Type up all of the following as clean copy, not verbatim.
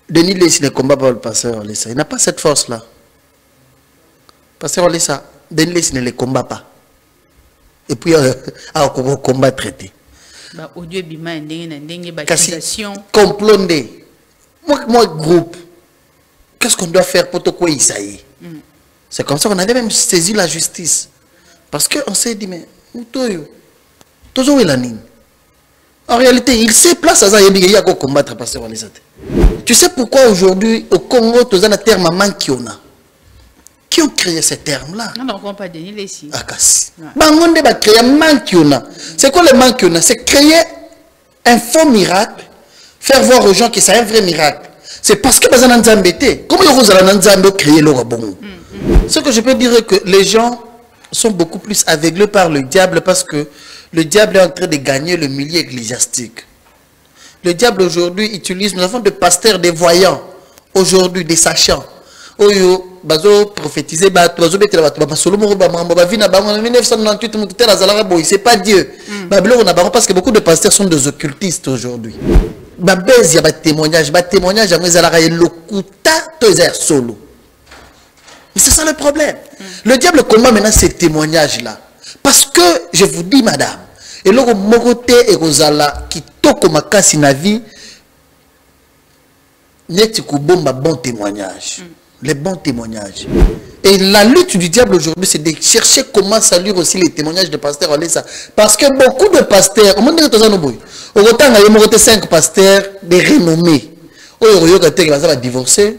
Denis Lessi ne combat pas le pasteur Olessa. Il n'a pas cette force-là. Pasteur Olessa, Denis Lessi ne le combat pas. Et puis, on combat traité. Audio bima complondé. Moi, groupe, qu'est-ce qu'on doit faire pour te quoi Isaïe? C'est comme ça qu'on avait même saisi la justice. Parce qu'on s'est dit, mais où toujours il a nine. En réalité, il sait place à ça, il y a qu'à combattre pasteur Olessa. Tu sais pourquoi aujourd'hui, au Congo, tu as un terme mankiona? Qui ont créé ce terme-là? Non, on ne comprend pas Denis Lessi. Bangonde va créer mankiona. C'est quoi le mankiona? C'est créer un faux miracle, faire voir aux gens que c'est un vrai miracle. C'est parce que Bazana Nzambete, comment vous allez Nzambe créer le rabon? Ce que je peux dire est que les gens sont beaucoup plus aveuglés par le diable parce que le diable est en train de gagner le milieu ecclésiastique. Le diable aujourd'hui utilise, nous avons des pasteurs, des voyants, aujourd'hui des sachants. Oyo, bazo prophétiser, bazo bete la bato, solomo ba vina ba en 1998 mukite la zalara boy, c'est pas Dieu. Babelo on a parce que beaucoup de pasteurs sont des occultistes aujourd'hui. Ba bezi ba témoignage à moi zalara lokuta to ezer solo. Mais c'est ça le problème. Le diable combat maintenant ces témoignages là parce que je vous dis madame, et le mokote et rozala qui toko makasi na vie neti ko bomba bon témoignage. Les bons témoignages. Et la lutte du diable aujourd'hui, c'est de chercher comment saluer aussi les témoignages de pasteurs Olessa. Parce que beaucoup de pasteurs, au monde de autant il y a 5 pasteurs de renommée. Ils vont divorcer,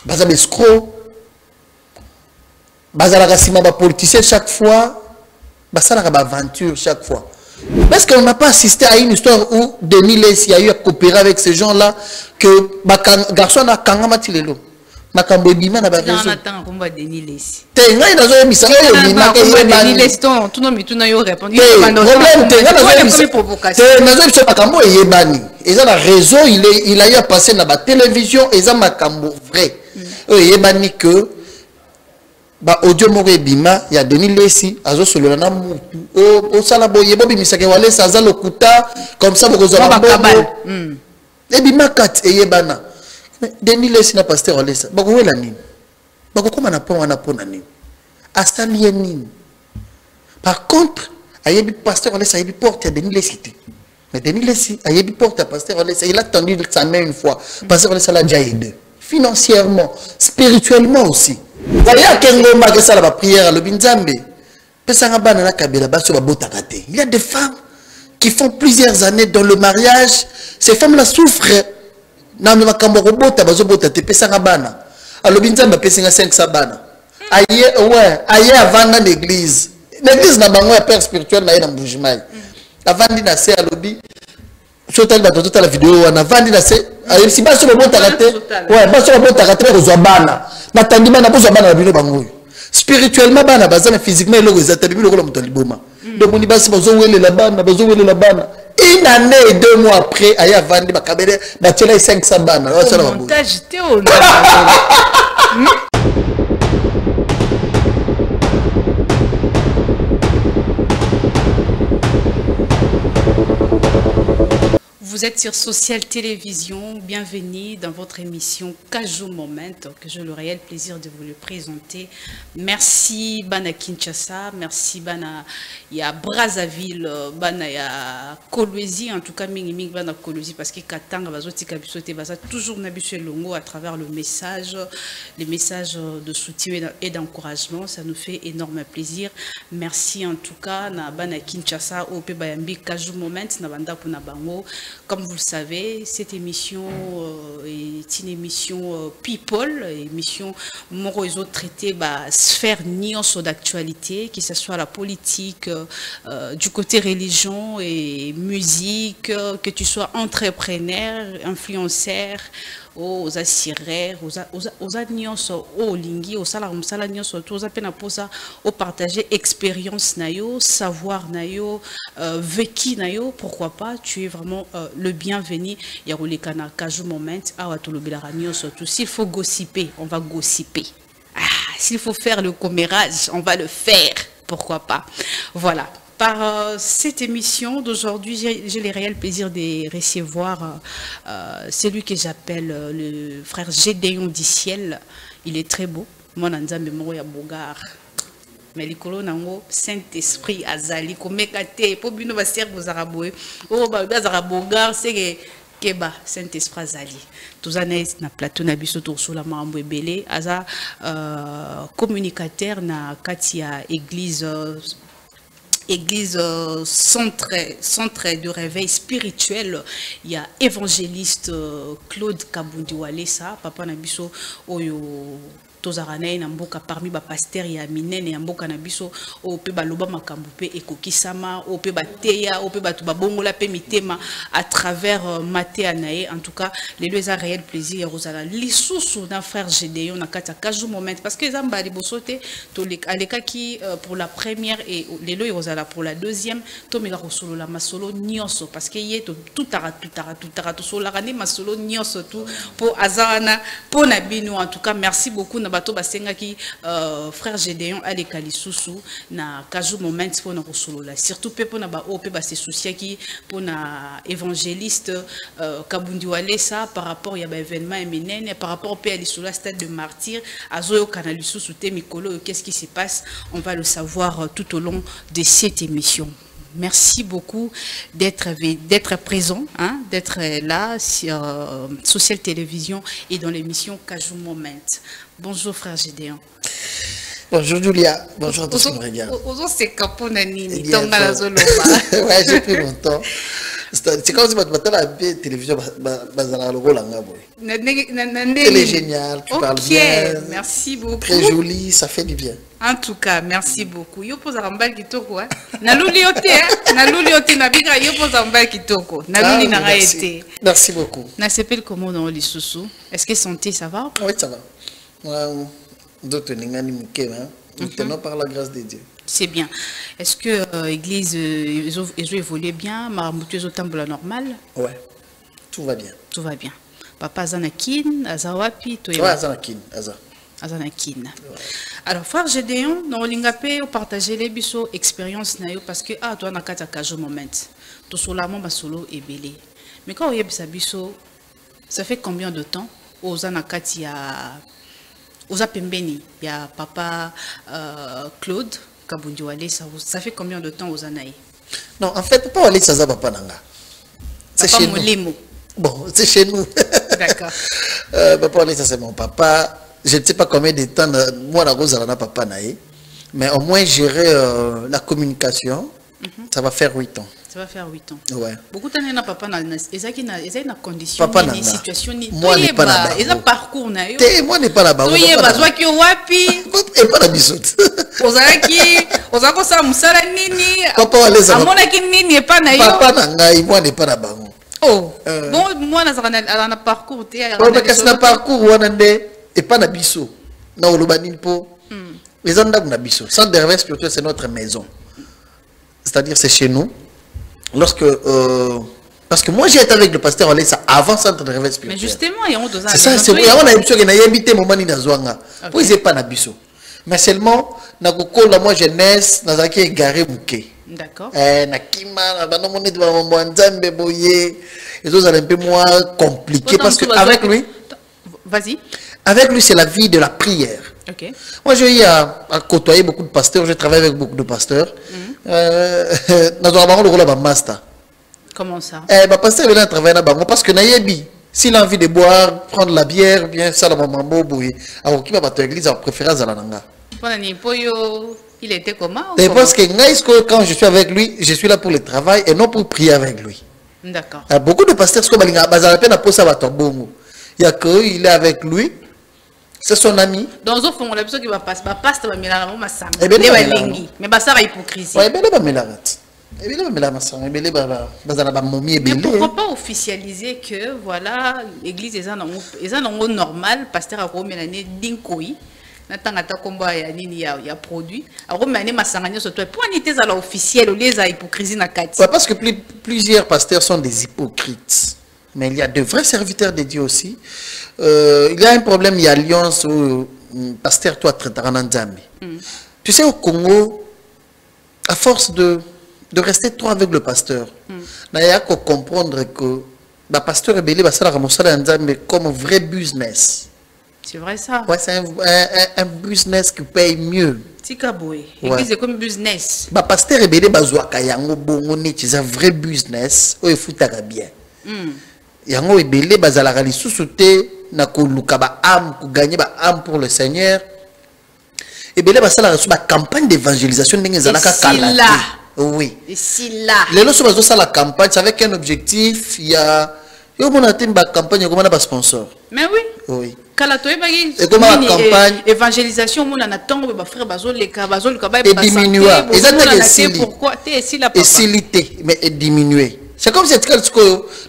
ils vont escroc, ils vont politicien chaque fois, ils vont aventure chaque fois. Parce qu'on n'a pas assisté à une histoire où Denis Lessi a eu à coopérer avec ces gens-là que garçon a kangamati lelo. Makambo bima na ba réseau. On attend combat Denis Lessi. Te ngai na zo misanga yo bima ke Denis Lessi tout non mais tout na yo répondre. Problème te ngai na zo provocation. Te na zo biso makambo yebani. Eza na réseau il a eu à passer na ba télévision eza makambo vrai. Yebani que ba audio moko ebima ya Denis Lessi azo solo na mutu o sala boye bobi misake wale saza lokuta comme ça boko zo ba ebima kat eyebana Denis Lessi na pasteur Olessa bako wela nini bako koma na pon wana pona nini asali nini. Par contre ayebi pasteur Olessa ayebi porte ya Denis Lessi. Mais Denis Lessi ayebi porte ya pasteur Olessa, il a tendu sa main une fois. Pasteur Olessa l'a déjà aidé financièrement, spirituellement aussi. Il y a des femmes qui font plusieurs années dans le mariage. Ces femmes-là souffrent. Aïe avant dans l'église. L'église n'a pas père spirituel dans Boujimai. Avant de à l'objet. Total la vidéo on a vendu la si pas sur le bon taraté ouais pas sur le bon taraté aux bana natandima na bozo bana bino bango spirituellement bana bazana physiquement le rezata bino ko mutali boma donc on dit basi bazo wele la bana une année et 2 mois après aya vandi bakabele na tela 500 bana montage théo. Vous êtes sur Social Télévision, bienvenue dans votre émission Kajou Moment, que j'ai le réel plaisir de vous le présenter. Merci Bana Kinshasa, merci Bana ya Brazzaville, Bana ya Kolwezi, en tout cas Mingi Bana Kolwezi, parce que Katanga bazoti kabisote baza toujours nabushe longo à travers le message, les messages de soutien et d'encouragement, ça nous fait énorme plaisir. Merci en tout cas na Bana Kinshasa au pe bayambi Kajou Moment na banda pona bango. Comme vous le savez, cette émission est une émission people, émission moroiso traité sphère nuance d'actualité, que ce soit la politique, du côté religion et musique, que tu sois entrepreneur, influenceur, aux assiraires, aux nuances, aux lingui, aux salaires nuances, aux appels posa, au partager expérience nayo, savoir nayo, vécu nayo, pourquoi pas, tu es vraiment le bienvenu. Yarole kana Kajou Moment, awatolo belara nuances, tout. S'il faut gossiper, on va gossiper. S'il faut faire le commérage, on va le faire. Pourquoi pas. Voilà. par cette émission d'aujourd'hui, j'ai le réel plaisir de recevoir celui que j'appelle le frère Gédéon du ciel. Il est très beau. Mon anzambe moko ya bogar. Mais likolo nango Saint-Esprit azali komekate po bino ba servo zaraboe. Oh ba zarabogar c'est Keba Saint-Esprit azali. Tozana na plateau na biso to sur la mambo ebele aza communicateur na katia église centre de réveil spirituel. Il y a évangéliste Claude Kabundi Walesa, papa Nabiso Oyo Tozarane Namboka parmi ba pasteur ya minene ya mboka Nabiso o pe baloba makambu pe ekokisama o pe bateya o pe batu babongola pe mitema à travers Maté Anaé. En tout cas, les deux a réel plaisir Rosala lisusu d'un frère Gédéon na kata kaju moment parce que zamba libosote to aleka qui pour la première et les deux Rosala pour la deuxième to mega rosolo la masolo nyonso parce que yé tout tara to sola rane masolo nyonso tout pour azana pour nabino. En tout cas, merci beaucoup na bato basenga ki frère Gédéon aleka lisusu na kaju moment pour na rosolo la surtout pe pour na ba o pe ba se soucier qui pour na évangéliste Kabundi Walesa par rapport à l'événement éminent par rapport au pays sur la stade de martyr à Zoyo Canal sous Mikolo. Qu'est-ce qui se passe? On va le savoir tout au long de cette émission. Merci beaucoup d'être présent, hein, d'être là sur Social Télévision et dans l'émission Kajou Moment. Bonjour frère Gédéon. Bonjour Julia, bonjour à tous qui me regardent. Ouais, j'ai pris mon temps. C'est comme si tu la télévision, elle est géniale, tu parles bien. Merci beaucoup. Très jolie, ça fait du bien. En tout cas, merci beaucoup. Yo pose rambal kitoko hein. Na luli ote na bigra yo pose rambal kitoko. Na luli na raete. Merci beaucoup. Na s'appelle comment dans les sous. Est-ce que santé ça va? Oui, ça va. D'autres n'ingani mike hein. Maintenant par la grâce de Dieu. C'est bien. Est-ce que l'église évolue bien? Marmoutu tambola normal? Ouais. Tout va bien. Tout va bien. Papa Zanakin, Azawapi, toi. Ouais, Zanakin, Azanakin. Alors, frère Gédéon, dans l'ingapé, on partage les biso expérience nayo parce que toi na kata kajo moment. To solamo basolo et belé. Mais quand on y a biso, ça fait combien de temps aux anakati ya aux apembeni, il y a papa Claude Kabundi Walesa, ça fait combien de temps aux anaï? Non, en fait, papa Walesa ça papa nanga. C'est chez nous. Bon, c'est chez nous. D'accord. Papa Walesa c'est mon papa. Je ne sais pas combien de temps moi la rose na papa naï, mais au moins gérer la communication, ça va faire 8 ans. Ça va faire 8 ans. Ouais. Beaucoup de temps papa na ezaki na condition ni situation ni moi n'est pas là. Eza parcours na yo. Moi n'est pas là-bas. Toye bazwa ki wapi? Et pas la bisoute. Ozako sa musala nini? Papa Walesa. Amona ki nini e pa na yo? Papa na ngai moi n'est pas là-bas. Oh. Bon moi na parcours te ya. Parce que na parcours wana nde et pas na biso. Na olobani po. Les anda na biso. Centre de réveil spirituel c'est notre maison. C'est-à-dire c'est chez nous. Lorsque parce que moi j'ai été avec le pasteur Walesa avant centre de réveil spirituel. Mais justement il y a on c'est ça c'est on a émission na yebité moment ni nazwanga. Pour ils pas na biso. Mais seulement na kokola moi jeunesse nazaki égaré bouquet. D'accord. Na kima na bano moni de mambo nzambe boye. Et ça un peu moins compliqué parce que avec lui vas-y. Avec lui c'est la vie de la prière. OK. Moi j'ai eu à côtoyer beaucoup de pasteurs, je travaille avec beaucoup de pasteurs. Master. Comment ça? Pasteur vient travailler là-bas parce que nayebi s'il a envie de boire, prendre la bière, bien ça la maman boye. Alors qui va battre l'église en préférence à la nanga. Il était comment? Et parce que quand je suis avec lui, je suis là pour le travail et non pour prier avec lui. D'accord. Beaucoup de pasteurs sont il y a que il est avec lui. C'est son ami. Dans un fond, on a besoin qu'il va passer. Pasteur va me la maman sang. Mais ça va hypocrisie. Ouais, mais pourquoi pas officialiser que voilà l'église est en normal pasteur a remis l'année d'inkoi n'attend combat ya nini ya produit a remis l'année masangani surtout pour n'était à l'officiel les a hypocrisie na kati. Parce que plusieurs pasteurs sont des hypocrites. Mais il y a de vrais serviteurs de Dieu aussi. Il y a un problème, il y a alliance au pasteur toi Tu sais, au Congo, à force de de rester trop avec le pasteur. Il y a qu'à comprendre que le pasteur est belé, comme un vrai business. C'est vrai ça. Ouais, c'est un business qui paye mieux. Tikaboué. L'église est comme business. Le pasteur est belé, c'est un vrai business. Il faut bien. Yango est belé, il faut gagner âme pour le Seigneur. Et bien là, ça la campagne d'évangélisation. Oui. Et si là. Les lois sont la campagne, c'est avec un objectif. Il y a une campagne, il y a un sponsor. Mais oui. Oui. Et comment la campagne évangélisation, mon anaton, ma frère Bazol, les Kabazol, et diminuer. Pourquoi t'es ici là? Et silité, mais diminuer. C'est comme si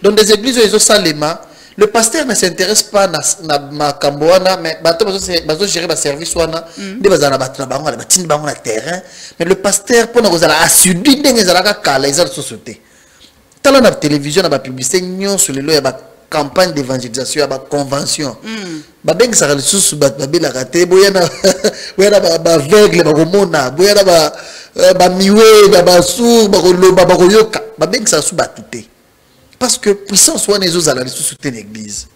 dans des églises où ils ont salema, le pasteur ne s'intéresse pas à ma camboana, mais bateau gérer ma service wana, de bazana batna la batine bango na terrain, mais le pasteur pour nous ala assidu ndenge zalaka kala ils ont société. Tala na télévision na ba publicité nyon sur les lois ba campagne d'évangélisation ba convention. Ba beng sa le susu ba bela raté boyana boyana ba aveugle ba komona boyana ba miwe ba sourd ba loba ba yoka ba beng sa su ba touté. Parce que puissance soit les autres à la soutenir l'église.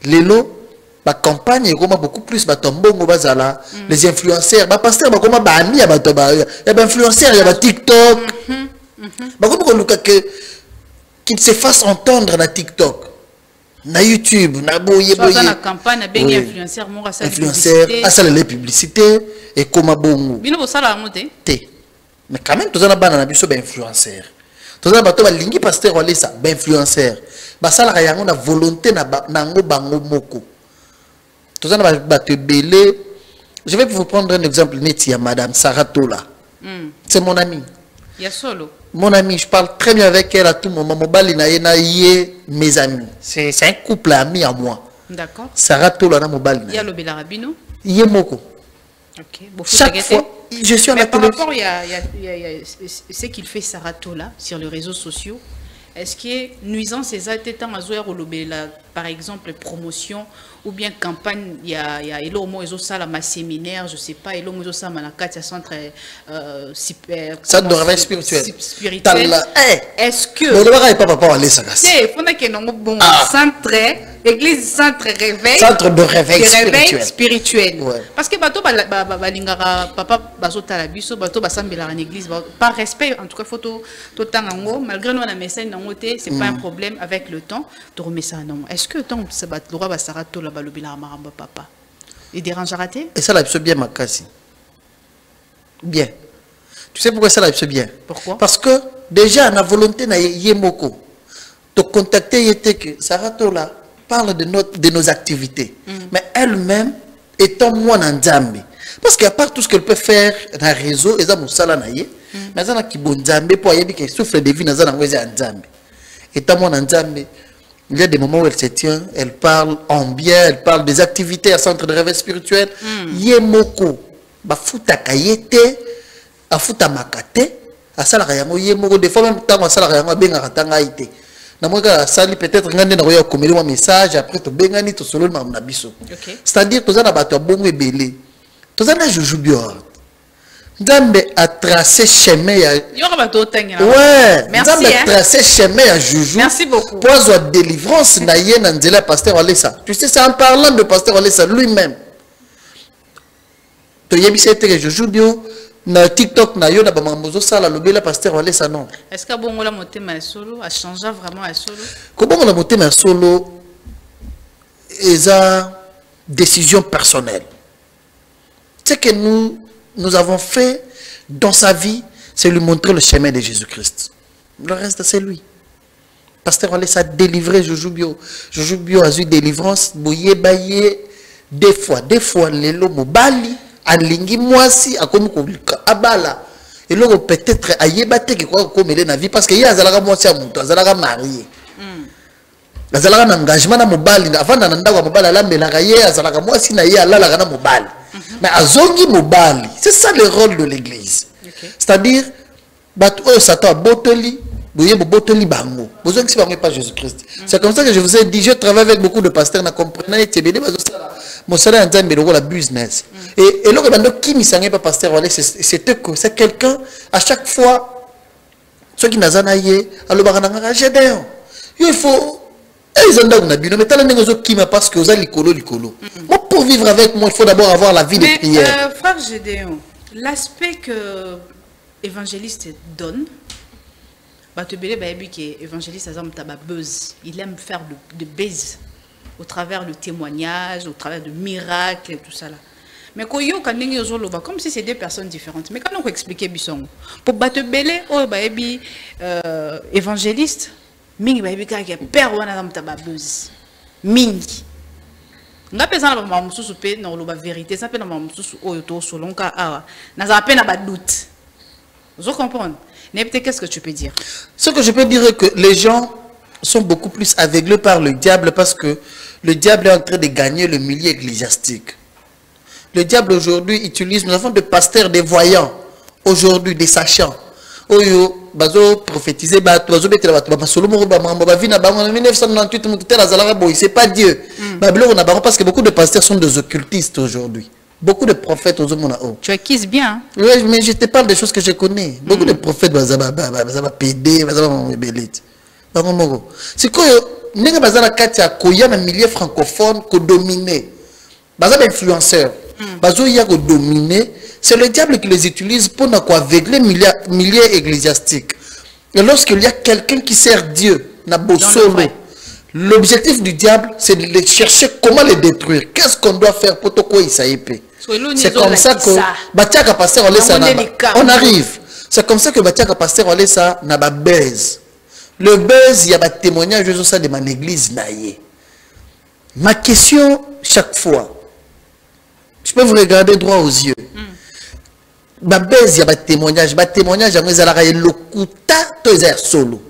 Les lots, la campagne est beaucoup plus batombongo bazala, les influenceurs, ba pasteur ba comment ba ami ya batoba, ya ba influenceurs, ya ba TikTok. Ba comment qu'il se fasse entendre na TikTok, na YouTube, na boye boye. La campagne ben influenceur mo rasa influenceur, ça les publicités et comment bongo. Bino bo sala moté. Mais quand même tous en a bana na biso ba influenceur. Tous les bateaux, les pasteurs, les influenceurs, basala yango na volonté na nango bango moko. Tous les bateaux belé. Je vais vous prendre un exemple net. Il y a Madame Sarah Tola. C'est mon amie. Il y a solo. Mon amie, je parle très bien avec elle à tout moment. Mon bali na mes amis. C'est un couple ami à moi. D'accord. Sarah Tola na mon bali. Il y a le Belarabino. Il y a moko. Ok. Chaque fois, je suis en mais par rapport, il y a ce qu'il fait Sarah Tola sur les réseaux sociaux. Est-ce que nuisance ces attétats par exemple promotion ou bien campagne, il y a ma séminaire, je sais pas, il y a centre centre de réveil spirituel. Est-ce que centre église centre réveil, centre de réveil spirituel. Parce que bato papa bazota la biso bato basambela en église par respect en tout cas photo totango malgré nous on a message c'est pas un problème avec le temps de remettre ça non. Est-ce que tant ça bat le roi basarato la balobila maramba papa il dérange à rater et ça la bien ma casse bien. Tu sais pourquoi ça la bien? Pourquoi? Parce que déjà la volonté na yemoko te contacter était que Sarato là parle de nos activités mais elle-même étant moi dans Nzambe parce qu'à part tout ce qu'elle peut faire dans le réseau et ça moussala na ye mais ça na ki bon Nzambe pour y que souffle de vie dans ça na Nzambe étant moi dans Nzambe il y a des moments où elle se tient elle parle en bien elle parle des activités à centre de réveil spirituel yemoko ba futa kayete a futa makate a sala yango yemoko des fois même tant sala yango benga katanga ite na moi sali peut-être ngande na roya komeli moi message après to bengani to solo na biso c'est-à-dire to za na bato bongo ebele to za na jujubio Nzambe a tracé chemin ya ouais Nzambe a tracé chemin ya juju merci beaucoup pour avoir délivrance na ye na nzela pasteur Alessa tu sais c'est en parlant de pasteur Alessa lui-même to yebisa te jujubio na TikTok na yo na bamambozo sala lobela pasteur Alessa non. Est-ce que bongo la motema solo a changé vraiment à solo? Comment la motema solo eza décision personnelle. Ce que nous avons fait dans sa vie, c'est lui montrer le chemin de Jésus-Christ. Le reste c'est lui. Pasteur Alessa a délivré Jujubio. Jujubio a eu délivrance boye baye des fois les lomo bali alingi mwasi akomi ko abala et là peut-être ayebate ki quoi comme na vie parce que ya azalaka mwasi ya muto azalaka marié azalaka na engagement na mobali avant na ndako mobali alambelaka ye azalaka mwasi na ye alalaka na mobali mais azongi mobali c'est ça le rôle de l'église c'est-à-dire bato oyo Satan botoli boye botoli bango bozongisi bango pas Jésus-Christ c'est comme ça que je vous ai dit je travaille avec beaucoup de pasteurs na comprenez tebele bazosala mosala nzambe lokola business. Et là qui mi sangé pas pasteur Wale c'était que c'est quelqu'un à chaque fois ceux qui n'azana yé allo barana Gédéon. Il faut parce que vous avez l'icolo. Moi, pour vivre avec moi, il faut d'abord avoir la vie de prière. Frère Gédéon, l'aspect que l'évangéliste donne, évangéliste il aime faire de buzz au travers de témoignages, au travers de miracles et tout ça là. Mais quand comme si c'est deux personnes différentes. Mais quand on explique Bisson, pour battre belé, évangéliste, mingi baby ka père wana na mtaba buzz mingi nga pesa na ba mususu pe na loba vérité ça pe na mususu oyo to solonka awa na za pe na ba doute. Je comprends. Qu'est-ce que tu peux dire? Ce que je peux dire est que les gens sont beaucoup plus aveuglés par le diable parce que le diable est en train de gagner le milieu ecclésiastique. Le diable aujourd'hui utilise, nous avons des pasteurs, des voyants aujourd'hui, des sachants. Oyo bazo prophétiser bazo betela bato ba solo moko ba mambo ba vina bango en 1998 mututel azalaka boy c'est pas Dieu. Babylone na bango parce que beaucoup de pasteurs sont des occultistes aujourd'hui. Beaucoup de prophètes aux hommes. Tu acquises bien. Oui, mais je te parle des choses que je connais. Beaucoup de prophètes bazaba PD, bazaba belite. Bango moko. C'est que nenga bazala katia koya na milieu francophone ko dominer. Bazaba influenceur. Bazo ya ko dominer. C'est le diable qui les utilise pour aveugler le milieu ecclésiastique. Et lorsqu'il y a quelqu'un qui sert Dieu, l'objectif du diable, c'est de chercher comment les détruire. Qu'est-ce qu'on doit faire pour toi ça c'est comme ça que Batiaka pasteur on arrive. C'est comme ça que Batiaka pasteur on ça na ba buzz. Le buzz, il y a des témoignages de ça de mon église naïe. Ma question chaque fois, je peux vous regarder droit aux yeux. Ba base ya ba témoignage yango ezalaka lokuta to ezer solo.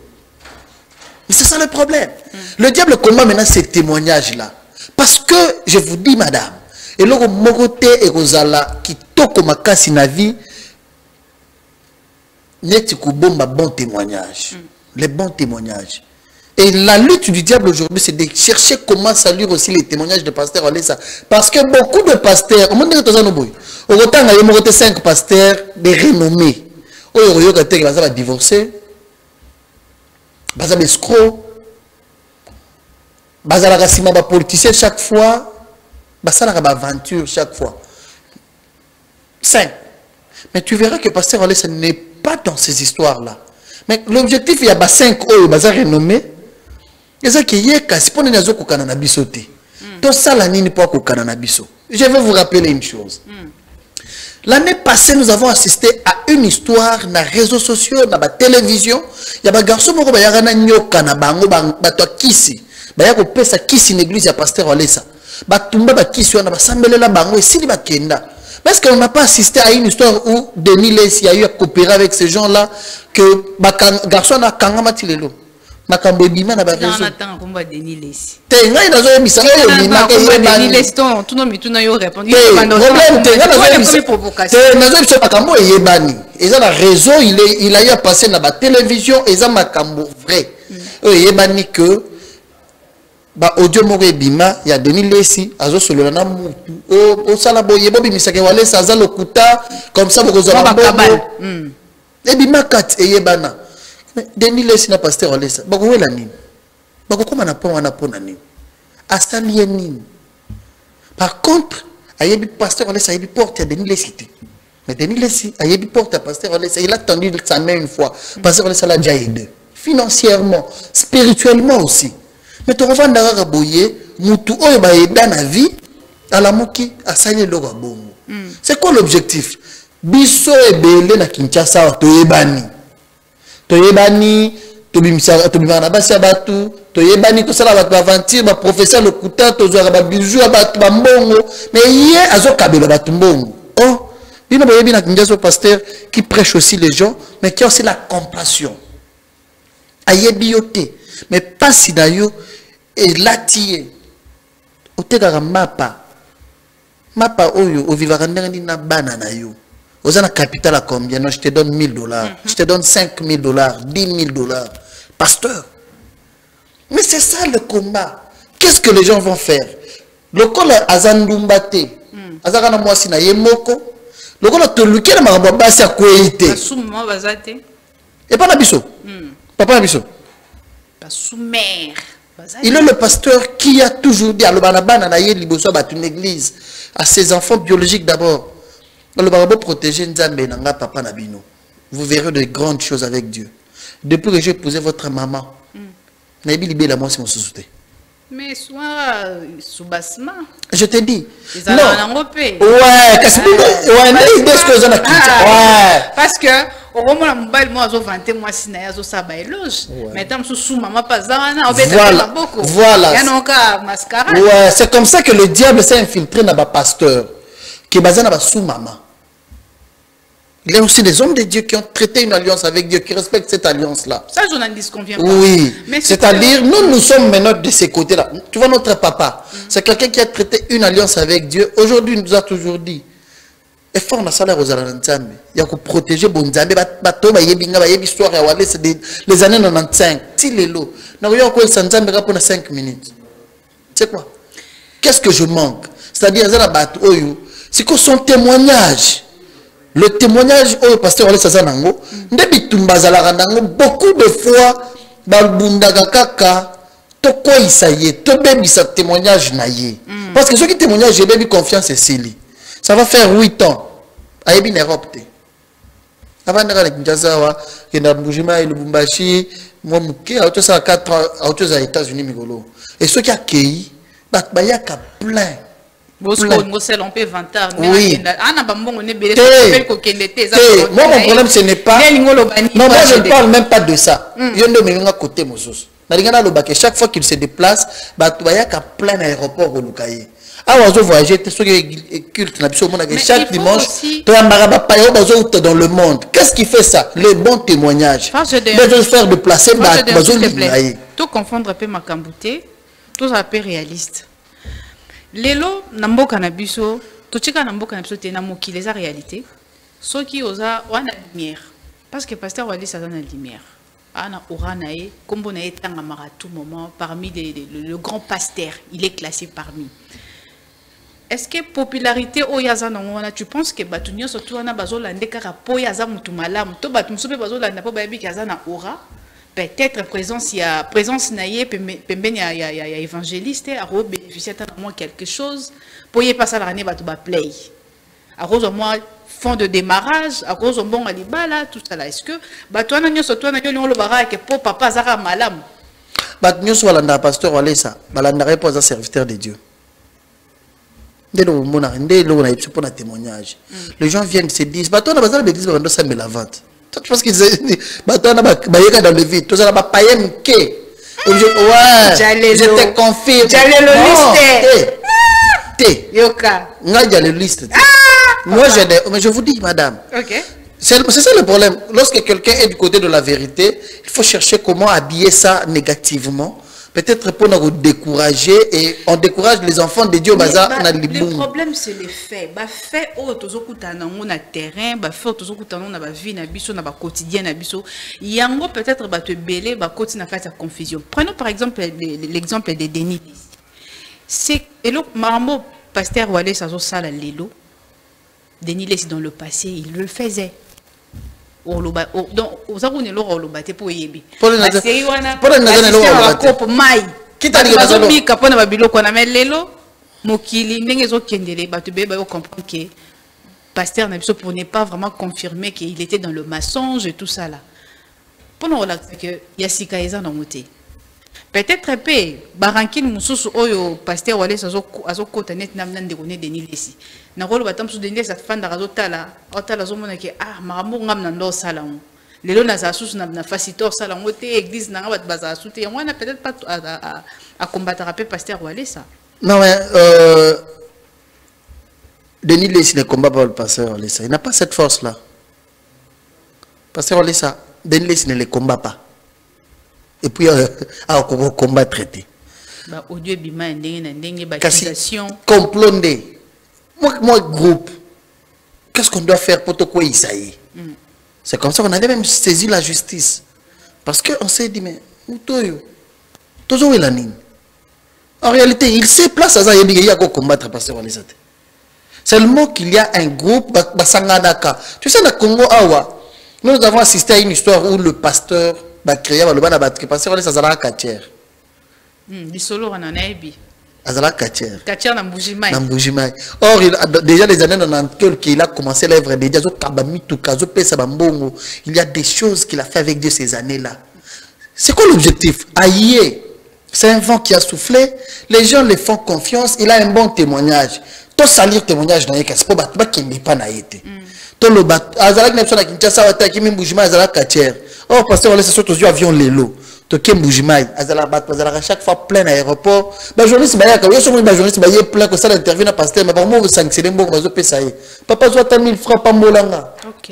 Mais c'est ça le problème. Le diable combat maintenant ces témoignages là parce que je vous dis madame et loko mokote e kozala kitoko makasi na vie neti ko bomba bon témoignage. Les bons témoignages. Et la lutte du diable aujourd'hui, c'est de chercher comment saluer aussi les témoignages de pasteurs. Parce que beaucoup de pasteurs, au monde au autant il y a 5 pasteurs de renommée. Il y a des gens qui sont divorcés, des gens qui sont escrocs, des gens qui sont politiciens chaque fois, des gens qui sont aventure chaque fois. 5. Mais tu verras que pasteur ce n'est pas dans ces histoires-là. Mais l'objectif, il y a 5 autres, des gens renommés. Je vais vous rappeler une chose. L'année passée, nous avons assisté à une histoire dans les réseaux sociaux, dans la télévision. Il y a des garçons qui ont kisi. Il y a kisi l'église, il y a pasteur Walesa. Kisi, est-ce qu'on n'a pas assisté à une histoire où Denis Lessi a eu à coopérer avec ces gens-là que les garçons ont kangama tilelo? Makambo ebima na ba réseau. On attend combat Denis Lessi. Te ngai nazo yebisa yo mina ke Denis Lessi tout non mituna yo répondre. Problème te ngai nazo yebisa provocation. Te nazo yebisa makambo eyebani. Eza na réseau il a eu à passer na ba télévision eza makambo vrai. Eyebani que ba audio moko ebima ya Denis Lessi azo solo na mutu. O sala boye bobi misake wale saza lokuta comme ça boko za ba kabal. Ebima kat eyebana. Denis Lessi na pasteur Olesa. Bako wela nini? Bako koma na pon wana pona nini? Asali nini? Par contre, ayebi pasteur Olesa ayebi porte à Denis Lessi. Mais Denis Lessi ayebi porte à pasteur Olesa. Il a tendu sa main une fois. Pasteur Olesa l'a déjà aidé. Financièrement, spirituellement aussi. Mais tu revois ndara boye, mutu oyo ba eda na vie, ala moki asali lo ba bongo. C'est quoi l'objectif? Biso ebele na Kinshasa to yebani. Toyebani, tobimana basi abatu, toyebani to sala batu aventure, ba professeur le kuta, to zo ba bijou abatu ba mbongo, mais yé azo kabelo batu mbongo. Oh, bino ba yebina kinjaso pasteur qui prêche aussi les gens, mais qui a aussi la compassion. Ayebioté, mais pas si d'ailleurs et latié. Oteka mapa. Mapa oyo o vivara ndenge na banana yo. Aux ana capital à combien? Non, je te donne $1000. Je te donne $5000, $10,000. Pasteur. Mais c'est ça le combat. Qu'est-ce que les gens vont faire? lokola azandumbate azaka na mwasi na yemoko lokola toluki na makambo basi akoyite basuma bazate et pas na biso papa na biso basumère. Il est le pasteur qui a toujours dit à l'Obanabana na yé liboso ba une église à ses enfants biologiques d'abord. Le barabo protéger Nzambe nanga papa nabino. Vous verrez de grandes choses avec Dieu. Depuis que j'ai épousé votre maman, nabi libé la moi c'est mon sous-souté. Mais soit sous bassement. Je te dis. Non. Ouais, qu'est-ce que ouais. Parce que au moment où mobile moi zo vanter moi sina zo saba éloge. Maintenant sous maman pas ça na obeta beaucoup. Voilà. Ya non ka mascarade. Ouais, c'est comme ça que le diable s'est infiltré dans ba pasteur qui bazana ba sous maman. Il y a aussi des hommes de Dieu qui ont traité une alliance avec Dieu, qui respectent cette alliance-là. Ça, je n'en disconviens pas. Oui. C'est-à-dire, nous sommes maintenant de ces côtés-là. Tu vois, notre papa, c'est quelqu'un qui a traité une alliance avec Dieu. Aujourd'hui, il nous a toujours dit, et fort dans la salle aux Alanzambe, il y a que protéger Bonzambe, c'est les années 95. Tilelo. Nous avons quoi Sanzambe pour 5 minutes. C'est quoi? Qu'est-ce que je manque? C'est-à-dire, c'est que son témoignage. Le témoignage au pasteur Wale Sazanango, beaucoup de fois, parce que ceux qui témoignent, j'ai bien confiance et Célie. Ça va faire 8 ans. Aïe bien Europe. Avant de Kinshasa, il y a Boujima et le Bumbashi, moi, qui a autre 4 ans, autre aux États-Unis, Migolo. Et ceux qui accueillent, il y a plein. Oui. Moi, mon problème, ce n'est pas. Non, moi, je ne parle même pas de ça. Il y a un côté, chaque fois qu'il se déplace, il y a plein d'aéroports au Lukaye. Alors, je voyage, chaque dimanche, dans le monde. Qu'est-ce qui fait ça? Les bons témoignages. Je vais faire déplacer, tout confondre un peu ma cambouté, tout ça un peu réaliste. Lelo namboka na biso totika namboka na biso te na mokili eza réalité soki oza wana lumière parce que pasteur Wale ça donne la lumière ana orana e kombo na etanga mara tout moment parmi le grand pasteur il est classé parmi. Est-ce que popularité oyaza nangona tu penses que batunyo surtout wana bazolande kaka po yaza mutu malamu to batumso pe bazolanda po bayebi kaza na aura? Peut-être présence naïe pembeni ya évangéliste a bénéficier à moi quelque chose pour y passer l'année ba to ba play à cause moi fond de démarrage à cause bon alibala tout ça là est-ce que ba toi na nyoso toi na nyo lo bara que pour papa zara malam ba nyoso walanda pasteur Wale ça balanda repose serviteur de Dieu dès le moment ndé lo na yipso pour un témoignage les gens viennent se disent ba toi na bazala l'église ba ndo ça me la vente. Je pense qu'ils dans le vide. Tout ça, ouais, je te confirme. Moi, mais je vous dis, madame. C'est ça le problème. Lorsque quelqu'un est du côté de la vérité, il faut chercher comment habiller ça négativement. Peut-être pour nous décourager et on décourage les enfants de Dieu. Le problème c'est les faits. Bah fait on a terrain, bah fait on a vie na biso na quotidien na biso. Yango peut-être te belé bah continue à faire sa confusion. Prenons par exemple l'exemple de Denis. C'est hello Marambo pasteur Wale Sazo sala lelo. Denis laisse dans le passé, il le faisait. Donc aux arônes l'or au lobaté pour yebi. Pour les qui t'a dit lelo mokili ndenge kendele ba te ba comprendre que pasteur na biso pour ne pas vraiment confirmer qu'il était dans le mensonge et tout ça là. Pour nous relaxer que yasika eza na moté. Peut-être peu barankin mususu oyo pasteur Wale azokota net na ndeko ne Denis Lesi. Na rolo batam su Denis sa fanda razotala otala zomona ke marambo ngam na ndo sala on. Lelo na za susu na facilitateur sala on te église na bat baza sute et moi na peut-être pas à combattre peu pasteur Wale ça. Non mais Denis Lesi ne combat pas le pasteur Wale ça. Il n'a pas cette force là. Pasteur Wale ça, Denis Lesi ne le combat pas. Et puis à combat traité. Bah audio bima ndenge baptisation complondé. Moi groupe. Qu'est-ce qu'on doit faire pour te quoi Isaïe? C'est comme ça qu'on avait même saisi la justice. Parce qu'on s'est dit mais où toyo? Toujours il a nine. En réalité, il sait place à ça, il y a combattre pasteur Walesa. Seulement qu'il y a un groupe, Basanganaka. Tu sais, dans le Congo, nous avons assisté à une histoire où le pasteur a créé le pasteur Walesa Zala Katier. Bisolo on en a ébi. Azala Katier. Katier na Mbujimai. Or, déjà les années 90 qu'il a commencé l'œuvre déjà, il y a des choses qu'il a fait avec Dieu ces années-là. C'est quoi l'objectif? Aïe, c'est un vent qui a soufflé, les gens les font confiance, il a un bon témoignage. Tout salir témoignage dans les cas, c'est pas qu'il n'est pas naïté. Tout le bat, Azala Knepsona Kinshasa, Wataki Mbujimai, Azala Katier. Or, pasteur, on laisse surtout aux avions l'élo. Tokem Mbujimai, Azala bat, Azala chaque fois plein d'aéroports. Bah journaliste Baya, quand il y a journaliste Baya plein que ça l'interview na pasteur, mais par moi vous sanctionnez bon bazo pesaye. Papa soit 1000 francs pas molanga. OK.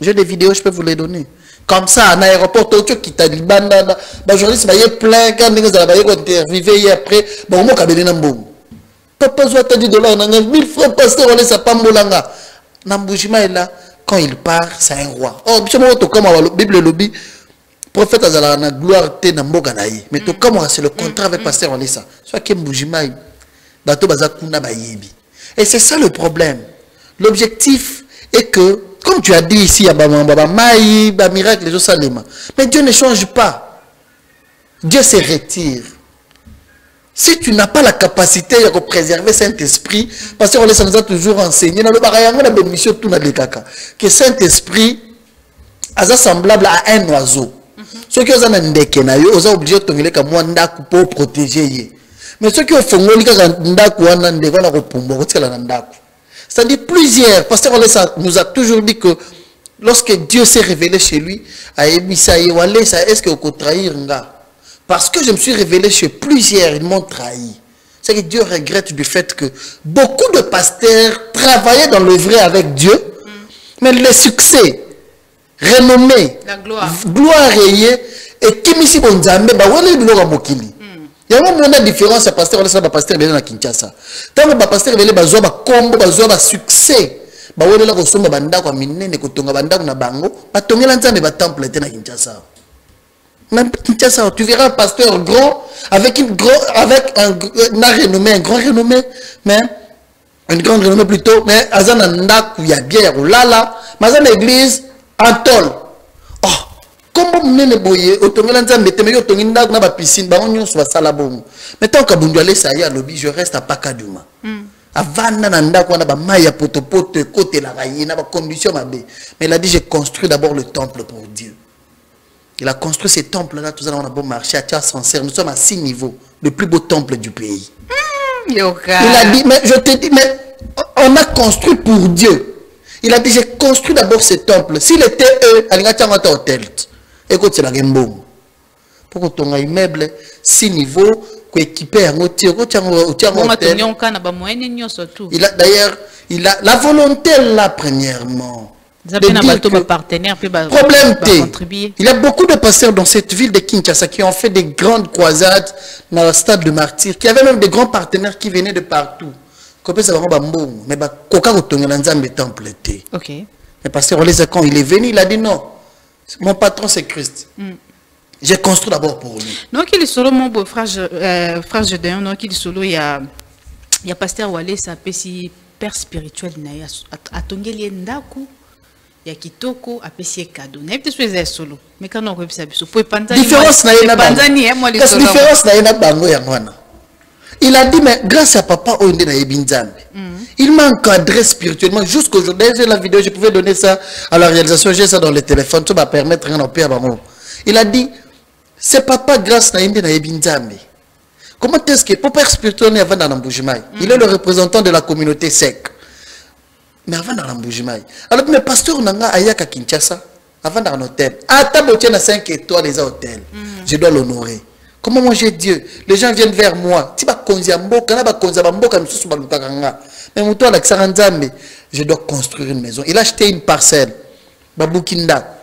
J'ai des vidéos, je peux vous les donner. Comme ça, en aéroport, Tokyo qui t'a dit banda, bah journaliste Baya plein quand vous allez Baya interviewer hier après, bah au moins kabeli na mbongo. Papa soit $10 na 1000 francs pasteur on laisse pas molanga. Na Mbujimai là, quand il part, c'est un roi. Oh, bisous to comme la Bible lobby. Prophète Azala na gloire te na mboka na ye. Mais to comme c'est le contrat avec pasteur Walesa. Soit que Mbujimai bato bazakuna bayebi. Et c'est ça le problème. L'objectif est que comme tu as dit ici à Baba Maï, ba miracle les Osalema. Mais Dieu ne change pas. Dieu se retire. Si tu n'as pas la capacité de préserver Saint-Esprit, parce que Walesa nous a toujours enseigné dans le barayanga na bémission tout na lekaka que Saint-Esprit est semblable à un oiseau. Ceux qui ont un ndeke na yo, ont obligé de tenir comme moi pour protéger. Mais ceux qui ont fait c'est-à-dire plusieurs, parce que nous a toujours dit que lorsque Dieu s'est révélé chez lui, est-ce qu'il faut trahir? Parce que je me suis révélé chez plusieurs, ils m'ont trahi. C'est que Dieu regrette du fait que beaucoup de pasteurs travaillaient dans le vrai avec Dieu, mais le succès, renommé, la gloire et qui m'a dit bon Nzambe ba wala biloko mokili. Il y a une différence à pasteur wala ba pasteur belé na Kinshasa. Tant que ba pasteur belé ba zo ba kombo ba zo ba succès. Ba wala la ko somba banda ko minene ko tonga banda na bango, ba tongela Nzambe ba temple te na Kinshasa. Même Kinshasa, tu verras un pasteur grand avec un renommé, un grand renommé, mais une grande renommée plutôt, mais azana ndaku ya bien ya lala, mais azana église Antol. Oh, comment vous boye, automne Nzambe, mais yo tonginda na ba piscine, ba onyo so sala bon. Mais tant que bundu aller ça y a lobby, je reste à Pakaduma. Avana nanda ko na ba maya potopoto côté la raye na ba condition mabe. Mais il a dit j'ai construit d'abord le temple pour Dieu. Il a construit ces temples là, tout ça on a bon marché à Tia sincère. Nous sommes à 6 niveaux, le plus beau temple du pays. Il a dit mais je te dis mais on a construit pour Dieu. Il a dit, j'ai construit d'abord ce temple. S'il était eux, il y a un hôtel. Écoute, c'est la Gembo. Pour que tu aies un immeuble, 6 niveaux, équipé un hôtel. D'ailleurs, il a la volonté là, premièrement. Problème T. Il y a beaucoup de pasteurs dans cette ville de Kinshasa qui ont fait des grandes croisades dans le stade de martyrs, qui avaient même des grands partenaires qui venaient de partout. Mais temple. OK. Mais pasteur quand il est venu, il a dit non. Mon patron c'est Christ. J'ai construit d'abord pour lui. Donc il est solo mon beau frère Gédéon, donc il est solo il y a pasteur Walesa pesi père spirituel na a tongeli ndaku ya kitoko apesi cadeau. Na peut être solo. Mais quand on repisa biso pour panzani. Différence na yena panzani moi les solo. Différence na yena bango ya ngwana. Il a dit, mais grâce à papa, il m'a encadré spirituellement jusqu'aujourd'hui. J'ai la vidéo, je pouvais donner ça à la réalisation, j'ai ça dans le téléphone, ça va permettre rien au pire. Il a dit, c'est papa grâce à Nzambe. Comment est-ce que papa spirituel avant dans l'Ambujimai? Il est le représentant de la communauté sec. Mais avant dans l'Ambujimai. Alors, mes pasteurs n'ont Ayaka Kinshasa, avant dans un hôtel. À table, à 5 étoiles, les hôtels. Je dois l'honorer. Comment manger Dieu? Les gens viennent vers moi. Mais je dois construire une maison. Il a acheté une parcelle. Babukinda.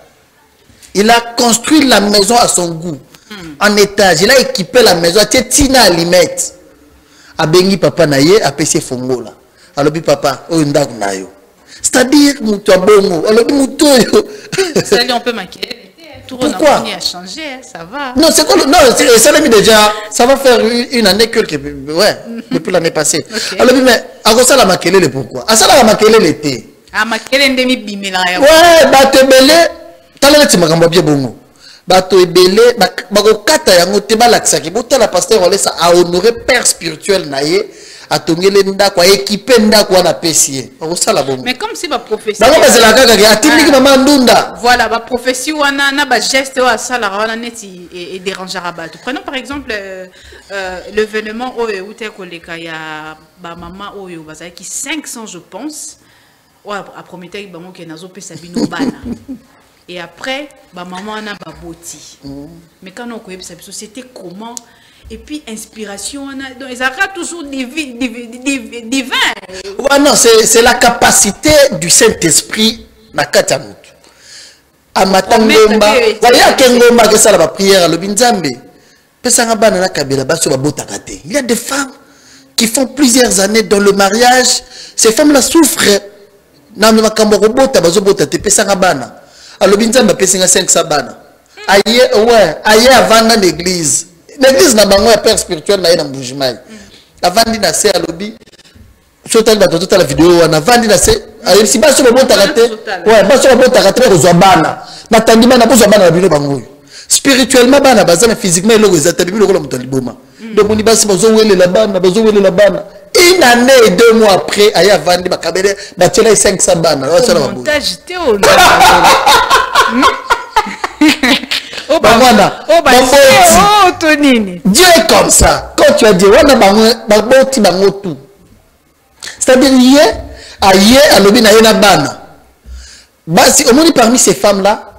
Il a construit la maison à son goût. En étage. Il a équipé la maison. Tina Alimette. Abengi papa naye, apesi fongola. Alobi papa, oindak nayo. C'est-à-dire, moutou abongo. Alobi moutou yo. C'est-à-dire, on peut maquiller. Pourquoi? On a changé, ça va. Non, c'est quoi non, ça l'a mis déjà, ça va faire une année que, ouais, depuis l'année passée. Alors, mais, à quoi ça la maquillé, pourquoi? À ça la maquillé l'été. Ah, maquillé demi bimela. Ouais, bah, te belé, t'as l'air de me bien bon. Bah, te belé, bah, kata yango te balaksa, qui la pasteur, on laisse à honorer père spirituel, naïe. À tongele ndako équipé ndako na pesier ça la bonne mais comme si ma prophétie voilà ma prophétie ou na ba geste ou ça la wana neti et dérangera ba prenons par exemple l'événement où tu koleka ya ba maman oyo bazaki qui 500 je pense ou à promettre bango ke nazo pesa bino bana et après ba maman na ba boti mais quand on connaît ça c'était comment. Et puis, inspiration, donc, ils ont toujours divin. Ouais, non, c'est la capacité du Saint-Esprit na Katamout. À Matangomba, voilà Kengomba que ça la prière, le Binzambe. Il y a des femmes qui font plusieurs années dans le mariage. Ces femmes-là souffrent. Alors, le Binzambe a 500 bana. Aïe, avant dans l'église. L'église n'a pas un père spirituel dans Boujimai. Avant de nasser à l'obbi, sur la vidéo, on a vendu nasser. Si pas sur le bon taraté, ouais, pas sur le bon taraté, aux abana. N'attendez pas, n'a pas abana la vidéo bangouille. Spirituellement, bana, bazana, physiquement, il est attaqué, il est comme taliboma. Donc, on y va, c'est besoin de la bana, besoin de la bana. Une année et 2 mois après, il y a vendu ma caméra, il y a 500 bana. Montage, Dieu est comme ça. Quand tu as dit, c'est-à-dire, parmi ces femmes-là,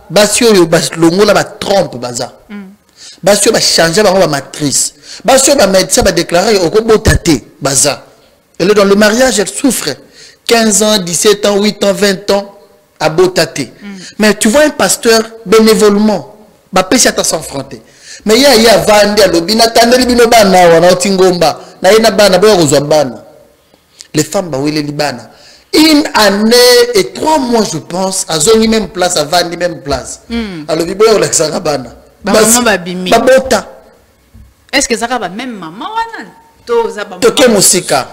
trompe, changer ma matrice. Médecin va déclarer elle est dans le mariage, elle souffre. 15 ans, 17 ans, 8 ans, 20 ans, à Botate. Mais tu vois un pasteur bénévolement. À s'enfronter. Mais il y a Vandi à l'obina, les femmes les libana. Une année et 3 mois, je pense, à zone même place, à Vandi même place. Alors, il y a Sarabana. Est-ce que ça va même maman? Toke Mosika.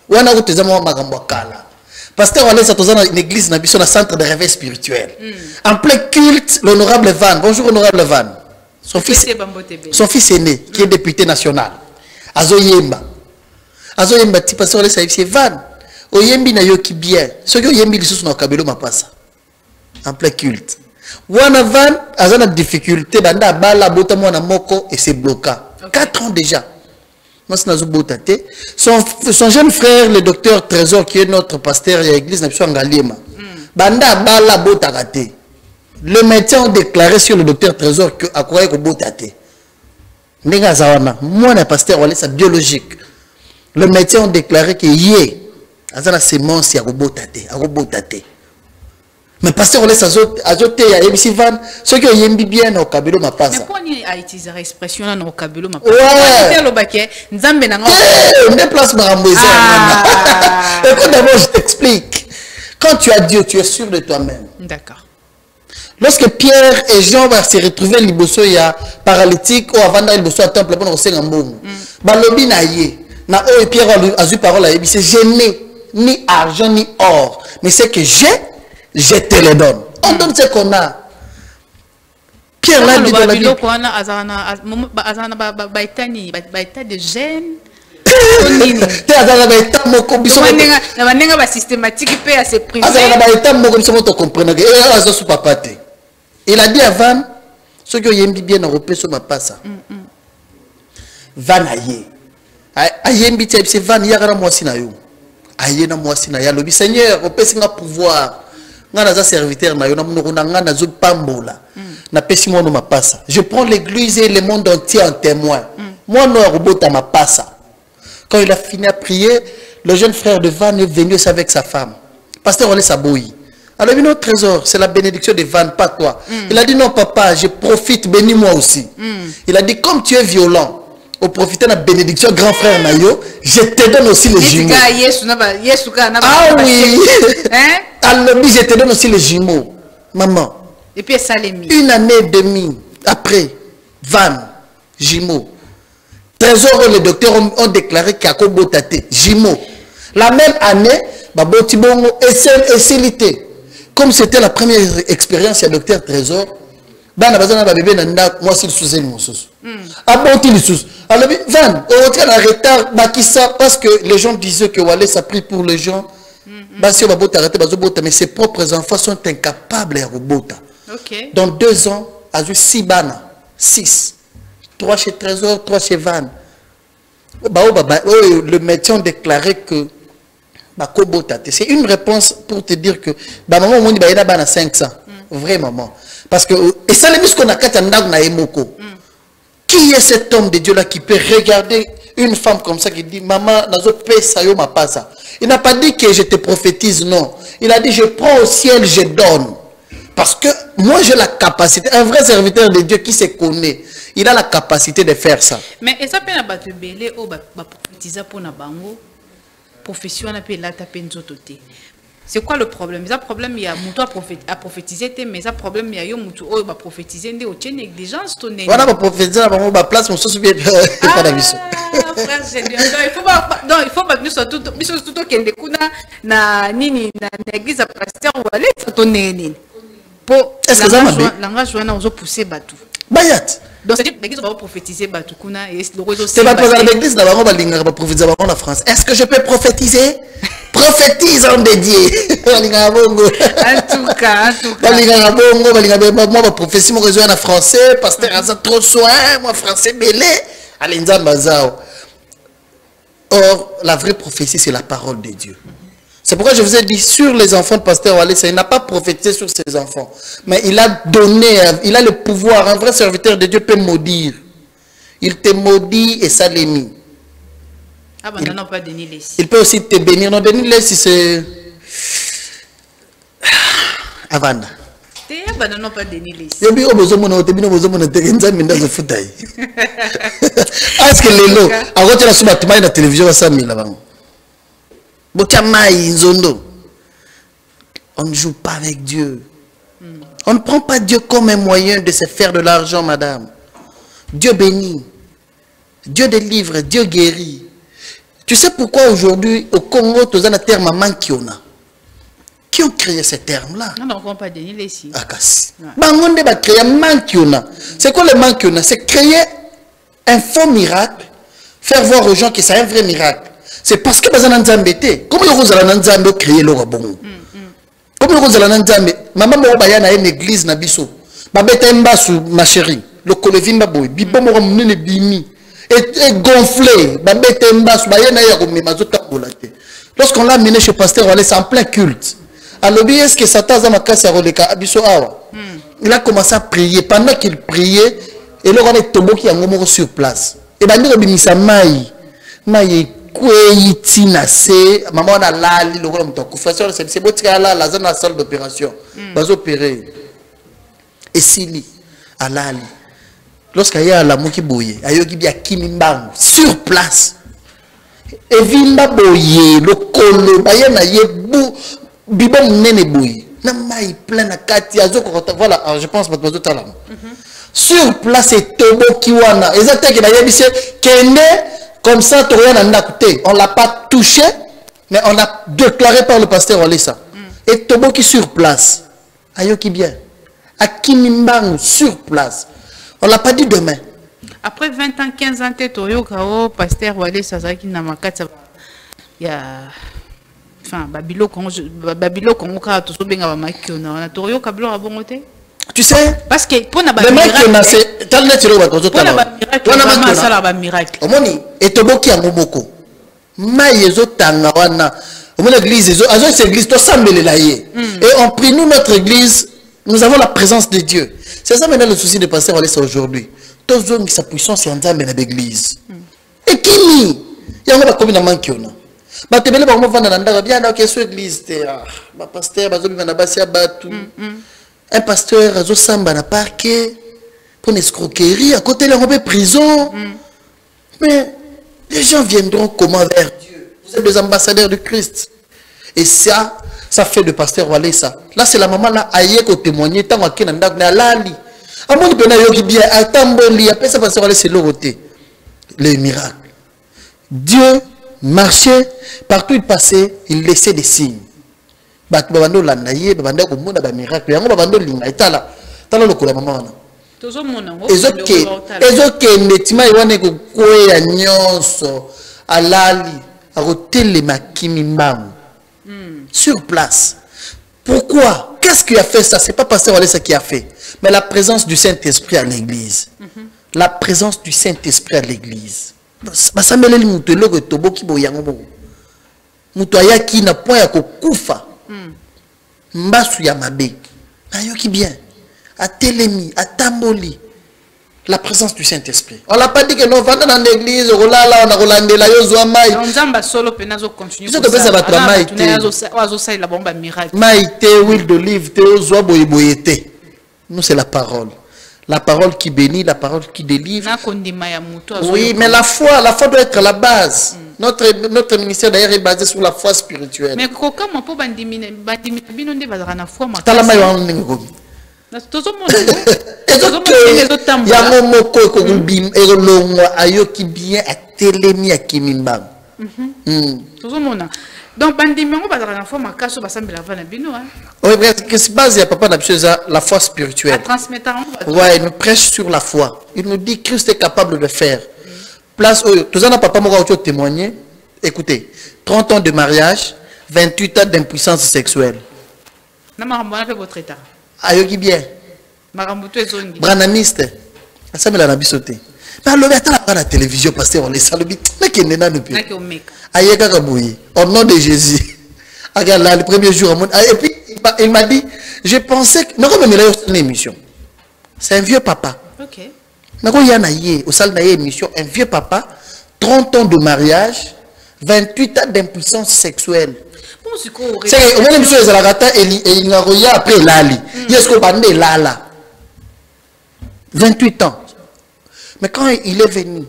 Wana ou tes amours Magambakala. Pasteur, on est dans une église, dans un centre de réveil spirituel. En plein culte, l'honorable Van. Bonjour, honorable Van. Son fils aîné, qui est député national. Azoyemba. Azoyemba, ti pasteur, c'est Van. Oyembi na yoki bien. Ce que Oyembi, ils sont au Kabelo Mapasa. En plein culte. Wana Van, a une difficulté, banda bala, bota mwana moko, et c'est bloqué. 4 ans déjà. Son jeune frère, le docteur Trésor, qui est notre pasteur à l'église, le médecin a déclaré sur le docteur Trésor que à quoi il moi, le pasteur, c'est biologique. Le médecin a déclaré que yé, la sémence, il y mais pasteur, on laisse azoter à MC Van, ceux qui ont bien au Kabelo ma passe. Mais pourquoi on a utilisé l'expression dans au Kabelo ma passe? Ouais. On déplace Maramboisa. Écoute, d'abord, je t'explique. Quand tu as Dieu, tu es sûr de toi-même. D'accord. Lorsque Pierre et Jean vont se retrouver liboso ya paralytique ou avant d'aller liboso à temple pour nous en bon. Balobi na ye. Na o et Pierre a eu parole à c'est je n'ai ni argent ni or, mais c'est que je te le donne. On donne ce qu'on a. Pierre l'a dit dans la Bible. Baita de gêne. Il a dit avant, ceux qui ont bien européen sur ma passe. Van aye. Ayembi c'est van yara moi sinayo. Aye na moi sinayo. Le Seigneur, au pèse pouvoir. Serviteur je prends l'église et le monde entier en témoin. Moi, ma passe. Quand il a fini à prier, le jeune frère de Van est venu avec sa femme. Pasteur, on laisse à bouillir. Alors, il y a notre trésor, c'est la bénédiction de Van, pas toi. Il a dit non, papa, je profite, bénis-moi aussi. Il a dit, comme tu es violent, au profiter de la bénédiction, grand frère Nayo, je te donne aussi les jumeaux. Ah oui. Alors, je te donne aussi les jumeaux. Maman. Et puis ça les mis. Une année et demie après, Van, Jimo. Trésor, les docteurs ont déclaré qu'il y a Kobotate, Jimo. La même année, Babotibongo, SLT. Comme c'était la première expérience, il y a docteur Trésor. Moi, c'est le sous aboti le sous. Alors, Van, on retient en retard, parce que les gens disaient que Wallace a pris pour les gens. Mais ses propres enfants sont incapables de rebota. Dans 2 ans, à 6 bana, 6. 3 chez Trésor, 3 chez Van. Le médecin a déclaré que c'est une réponse pour te dire que maman on dit a 500. Vrai maman. Parce que et ça les qu'on a na emoko. Qui est cet homme de Dieu là qui peut regarder une femme comme ça qui dit maman nazo pesa yo mapasa. Il n'a pas dit que je te prophétise, non. Il a dit je prends au ciel, je donne. Parce que moi j'ai la capacité, un vrai serviteur de Dieu qui se connaît, il a la capacité de faire ça. Mais et ça peut na battre belé au prophétiser pour na bango profession na pe la taper nzototé. C'est quoi le problème? Le problème, il y a Moutou à prophétiser, mais le problème, il y a Moutou à prophétiser, il y a une négligence. Voilà, on prophétiser, on va place, on se souvient de la mission. Frère, il faut que nous soyons tout qui est na l'église à pasteur ou aller, ça tourne. Est-ce que ça m'a dit? Langage, on a poussé Batou. Bayat. Donc, c'est-à-dire que l'église va prophétiser Batou. C'est pas pour l'église, on va prophétiser en France. Est-ce que je peux prophétiser? Prophétise en dédié. En tout cas. Moi, ma prophétie, mon réseau en français, pasteur a trop soin, moi, français, mêlé. Allez, or, la vraie prophétie, c'est la parole de Dieu. C'est pourquoi je vous ai dit, sur les enfants de pasteur Wallace, il n'a pas prophétisé sur ses enfants. Mais il a donné, il a le pouvoir. Un vrai serviteur de Dieu peut maudire. Il te maudit et ça l'est mis. Ah ben non, pas Denis Lessi. Il peut aussi te bénir. Non, Denis Lessi, c'est... Avanda. Ah ben non, pas Denis Lessi. Est-ce que les lots, avant que tu aies la télévision, on ne joue pas avec Dieu. On ne prend pas Dieu comme un moyen de se faire de l'argent, madame. Dieu bénit. Dieu délivre. Dieu guérit. Tu sais pourquoi aujourd'hui, au Congo, tu as un terme mankiona. Qui ont créé ce terme-là? Non, on ne comprend pas Denis Lessi. Ah, kasi. Bangonde va créer mankiona. C'est quoi le mankiona? C'est créer un faux miracle, faire voir aux gens que c'est un vrai miracle. C'est parce que Bazan Nzambete, comme le rose à la Nzambe créé le rabon. Comme le rose à la Nzambe, maman Mobayana a une église Nabiso. Babeta Mbasu, ma chérie, le Kolevin Baboy, Bibo Moramune Bimi. Et gonflé, lorsqu'on l'a amené chez pasteur, on est en plein culte. Alors, est-ce que Satan il a commencé à prier. Pendant qu'il priait, et là, on est tombé qui est sur place. Et bien, il a mis sa maille. Maille, maman a lali, le roi de c'est beau, tu as la zone de la salle d'opération. Vas opérer. Et Sili, à lali. Lorsqu'il y a la mouki boye, il y a Kimimbangu sur place. Et Vimba boye, le colo, bayana ye bou, bibom nene boye. Namaï plein à kati, voilà, je pense que c'est tout à l'heure. Sur place, c'est Tobo Kiwana. Exactement, il y a dit Kende, comme ça, on ne l'a pas touché, mais on a déclaré par le pasteur Olessa. Et Tobo qui sur place, ayoki bien. À Kimimbangu sur place. On ne l'a pas dit demain. Après 20 ans, 15 ans, Toyo Kao, pasteur Wale Sazaki Namakata, il y a. Enfin, Babilo Kongo, tout ce bien avant Makiona, Toyo Kablo a bon côté. Tu sais, parce que pour la Makiona, c'est. T'as le net sur le bateau. Pour miracle. Omoni, et Toboki a Moboko. Maïezo Tangawana. Au moins l'église, c'est l'église, toi, ça me Et on prie, nous, notre église, nous avons la présence de Dieu. C'est ça maintenant le souci de pasteur Wallace aujourd'hui. Tous les hommes qui sa puissance est en dans l'église. Et qui ni il y a un peu de manquiona. Bah tu veux pas comment vendre dans bien dans quelle église t'es bah pasteur bazobi na basia batu. Un pasteur azo samba na parquet pour une escroquerie à côté de la prison. Mais les gens viendront comment vers Dieu? Vous êtes des ambassadeurs de Christ. Et ça, Ça fait de pasteur Walesa. Là, c'est la maman là, aïe, qui témoigné, tant qu'il y a un lali. À mon avis, qui bien, à Tamboli, après ça, pasteur Walesa, c'est l'autre. Les miracles. Dieu marchait, partout il passait, il laissait des signes. Babando landaye, babando komona ba miracle. Yango babando linga etala. Tala lokola maman. Tozo mona ngo. Ezoke netima iwane ko koya nyonso alali akotele makimi mbangu. Sur place. Pourquoi? Qu'est-ce qui a fait ça? C'est pas pasteur Walesa qui a fait, mais la présence du Saint-Esprit à l'église. La présence du Saint-Esprit à l'église. Basameleli mutu eloko toboki boyango bo. Mutu ayaki na point ya kokufa. Mbasu ya mabe. Ayoki bien. À Télémi, à Tamboli. La présence du Saint-Esprit. On l'a pas dit que nous venons dans l'église, on a rolandé la yozwa mai. On zamba solo penazo continue. Ça te fait ça va travailler. La bombe miracle. Maïté, huile d'olive, te ozwa boyeboyete. Nous c'est la parole. La parole qui bénit, la parole qui délivre. Oui, mais la foi doit être la base. Notre ministère d'ailleurs est basé sur la foi spirituelle. Mais comment pour bandimine binonde bazara na foi ma. Tala mai wana ngobi. Na tozo mona. Ya momoko ko bim elongo ayoki bien a Télémi a Kimimba. Tozo mona. Donc bandimengo bazara na foi ma kaso basambela vana bino hein. Oui, parce que c'est basé à papa la foi spirituelle. À transmettre. Ouais, il nous prêche sur la foi. Il nous dit que Christ est capable de faire. Place où tous les papa m'a témoigné. Écoutez, 30 ans de mariage, 28 ans d'impuissance sexuelle. Namarambona fait votre état. Ayoki bien. Marambuto ezongi. Branamiste. Ça me l'a bisoté. Mais le matin à la télévision pasteur on les salobi. Mais qui n'est pas depuis. Ayeka kabouyi. Au nom de Jésus. Regarde là le premier jour et puis il m'a dit je pensais que non comme il a une émission. C'est un vieux papa. OK. Nako yana yé au salle na émission un vieux papa 30 ans de mariage 28 ans d'impuissance sexuelle. C'est au même chose la gata et il n'a rien après lali. Est-ce qu'on bande lala 28 ans. Mais quand il est venu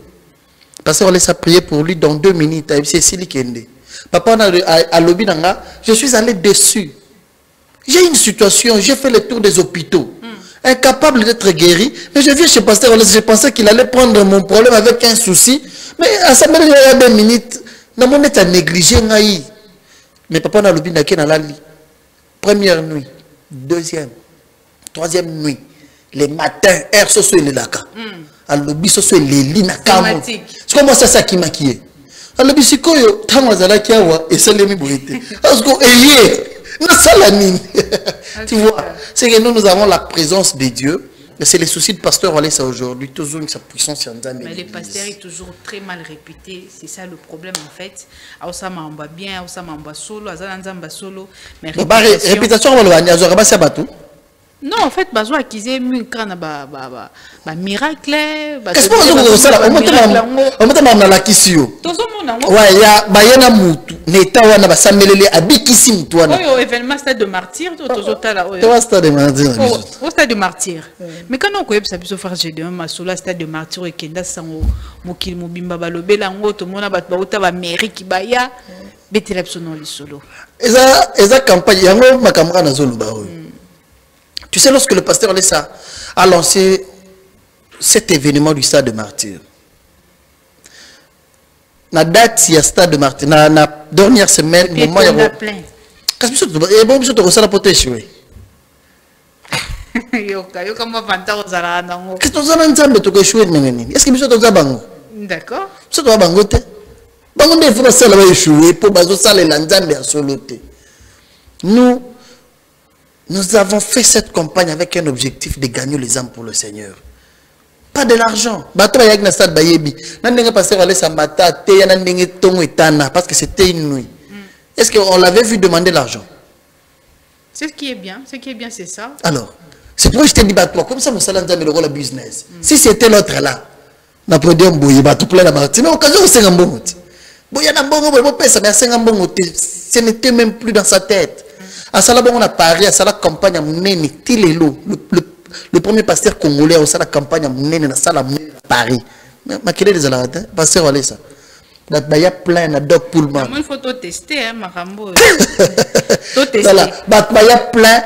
parce qu'on laisse prier pour lui dans 2 minutes c'est Sili Kende. Papa a lobby nanga, je suis allé dessus. J'ai une situation, j'ai fait le tour des hôpitaux. Incapable d'être guéri, mais je viens chez pasteur, je pensais qu'il allait prendre mon problème avec un souci, mais à ça il y a 2 minutes, non mon est à négliger ngaï. Mais papa n'a lobby na la lit. Première nuit, deuxième, troisième nuit, les matins, air soso et le laka. À lobby soso et les lits na kamo. C'est comment ça qui maquille. Alors bisikoyo tango zalaki awa esalemi boyete parce que na salamine tu vois c'est que nous avons la présence de Dieu mais c'est les soucis de pasteur Walesa aujourd'hui toujours sa puissance en Nzambe. Mais le pasteur est toujours très mal réputé, c'est ça le problème en fait. Aosama amba bien, aosama amba solo, azala nzamba solo mais réputation on va le azora ba sabatu. Non, en fait, bazo acquisé mukana ba miracle. Qu'est-ce que vous ça? On m'a demandé la question. Tozo mona ngo. Ouais, ya bayena mutu. Neta wana ba samelele abikisi mutu wana. Oyo événement stade de martyr, tozo tala oyo. Toi stade de martyr. Au stade de martyr. Mais quand on koyeb sa biso faire Gédéon masolo stade de martyr et kenda sango mokili mobimba balobela ngo to mona bat ba uta ba mairie kibaya betela biso non lisolo. Eza campagne yango makamra na zolo ba oyo. Tu sais, lorsque le pasteur a lancé cet événement du stade de martyr, la date, il y a stade de martyr, la dernière semaine, il y a plein. Qu'est-ce que tu bon, tu te pour t'échouer. Yo comme vanta aux arana. Qu'est-ce que tu as ensemble pour échouer? Est-ce que tu as bango? D'accord. Tu as bango te? Bango des Français là échouer pour bazo sale l'ensemble à soloté. Nous avons fait cette campagne avec un objectif de gagner les âmes pour le Seigneur. Pas de l'argent. Parce que c'était une nuit. Est-ce qu'on l'avait vu demander l'argent? C'est ce qui est bien. Ce qui est bien, c'est ça. Alors, c'est pourquoi je t'ai dit, comme ça, mon salaire le rôle business. Si c'était l'autre là, on a produit un bouillé, tout plein la martyr. Mais occasion, c'est un bon. Ce n'était même plus dans sa tête. À Salabon, on a parié, à la campagne à Mounene, Tilelo, le premier pasteur congolais, à la campagne à Mounene, à Paris. Ma quelle est les alades, pasteur Walesa. Il y a plein de doc Pullman. Il faut tout tester, hein, Marambo. Voilà, il y a plein.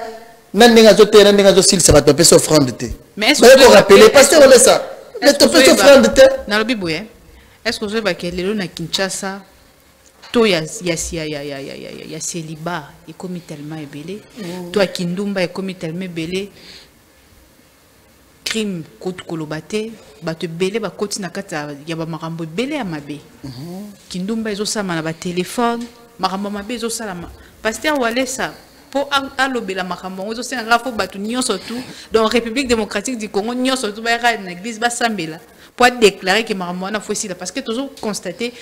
Ça va te faire offrande de thé. Mais est-ce que vous rappelez, pasteur, on ça. Mais tu peux offrande de thé. Dans le Biboué, est-ce que vous avez que les na Kinshasa, toi, il y a célibat, il est commis tellement ébélé. Toi, Kindumba, il est commis tellement ébélé. Crime côte kolobate ba te belé ba côte na kata ya ba marambo belé à mabe Kindumba ezo sama na ba téléphone marambo mabe ezo salama pasteur Walesa pour alobela marambo ezo senga rafo batu nyo surtout dans République démocratique du Congo nyo surtout ba ra na église ba sambela pour déclarer que marambo na fossile parce que toujours constater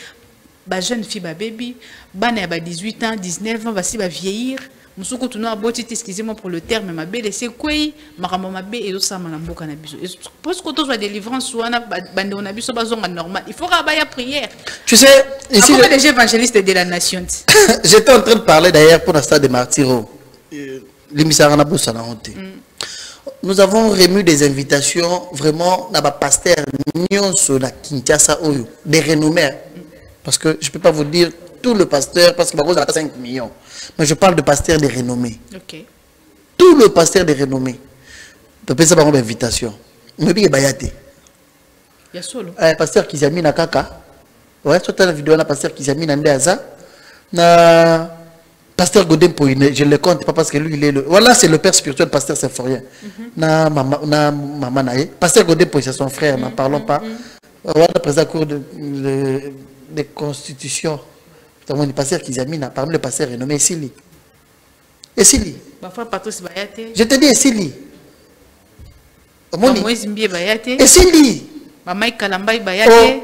ba jeune fille ba baby ba na ba 18 ans 19 ans va si ba vieillir. Musuku tuna aboti excusez-moi pour le terme ma belle c'est quoi makambo mabe et ça na mboka na biso parce que toi délivrance wana bande on a biso bazonga normal il faut rabaya prière tu sais ici les évangélistes de la nation. J'étais en train de parler d'ailleurs pour la stade de Martyro l'émissaire na bossa na honte. Nous avons remis des invitations vraiment na ba pasteur nyonso na Kinshasa oyo des renommés parce que je peux pas vous dire tout le pasteur parce que bah, a 5 millions. Mais je parle de pasteurs de renommée. Okay. Tout le pasteur de renommée. Tu peux savoir une invitation. Mais bien bayate. Il y a solo. Pasteur Kizami na kaka. Ouais, tu as la vidéo na pasteur Kizami na ndeaza. Na pasteur Godin Poine, je le compte pas parce que lui il est le voilà, c'est le père spirituel pasteur Symphorien. Na maman nae. Pasteur Godin Poine c'est son frère, n'en parlons pas. Voilà le président cour de constitution. Le pasteur Kizami n'a parmi les pasteurs renommés Essili. Essili. Je te dis Essili. Essili. Maman Kalambai Bayate.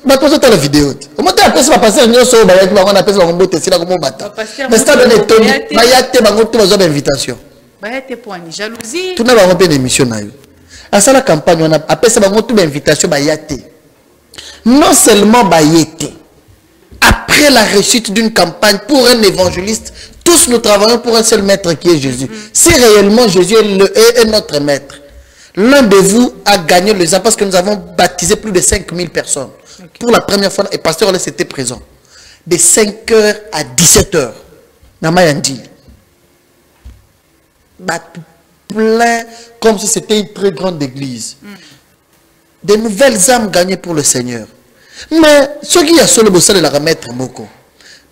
Mais toi tu as la vidéo. Comment tu appelles ça pasteur Nyoso Bayate on appelle ça comme Tessila comme Bata. Mais ça donne Tony Bayate bango tu vas invitation. Bayate pour une jalousie. Tu n'as pas une émission na yo. À ça la campagne on appelle ça bango tu invitation Bayate. Non seulement Bayate. Après la réussite d'une campagne pour un évangéliste, tous nous travaillons pour un seul maître qui est Jésus. Si réellement Jésus est notre maître, l'un de vous a gagné les âmes parce que nous avons baptisé plus de 5000 personnes. Okay. Pour la première fois, et pasteur Olès était présent. De 5h à 17h. Namayandi. Plein, comme si c'était une très grande église. De nouvelles âmes gagnées pour le Seigneur. Mais ce qui a sur le bossal de la remettre Moko.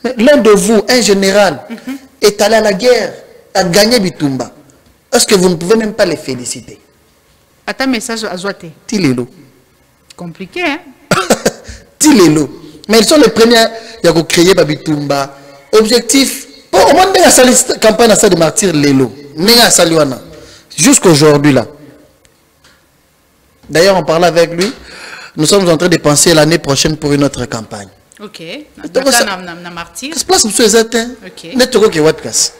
Mais l'un de vous, un général, est allé à la guerre, a gagné Bitumba. Est-ce que vous ne pouvez même pas les féliciter? Attends, message à Zoaté. Tilelo. Compliqué, hein? Tilelo. Mais ils sont les premiers à créer Bitumba. Objectif, au moins, on a sali campagne de martyr Lelo. Jusqu'à aujourd'hui là. D'ailleurs, on parlait avec lui. Nous sommes en train de penser l'année prochaine pour une autre campagne. Ok. Na martyr. C'est place où c'est certain. Ok. Netoko qui wat kas.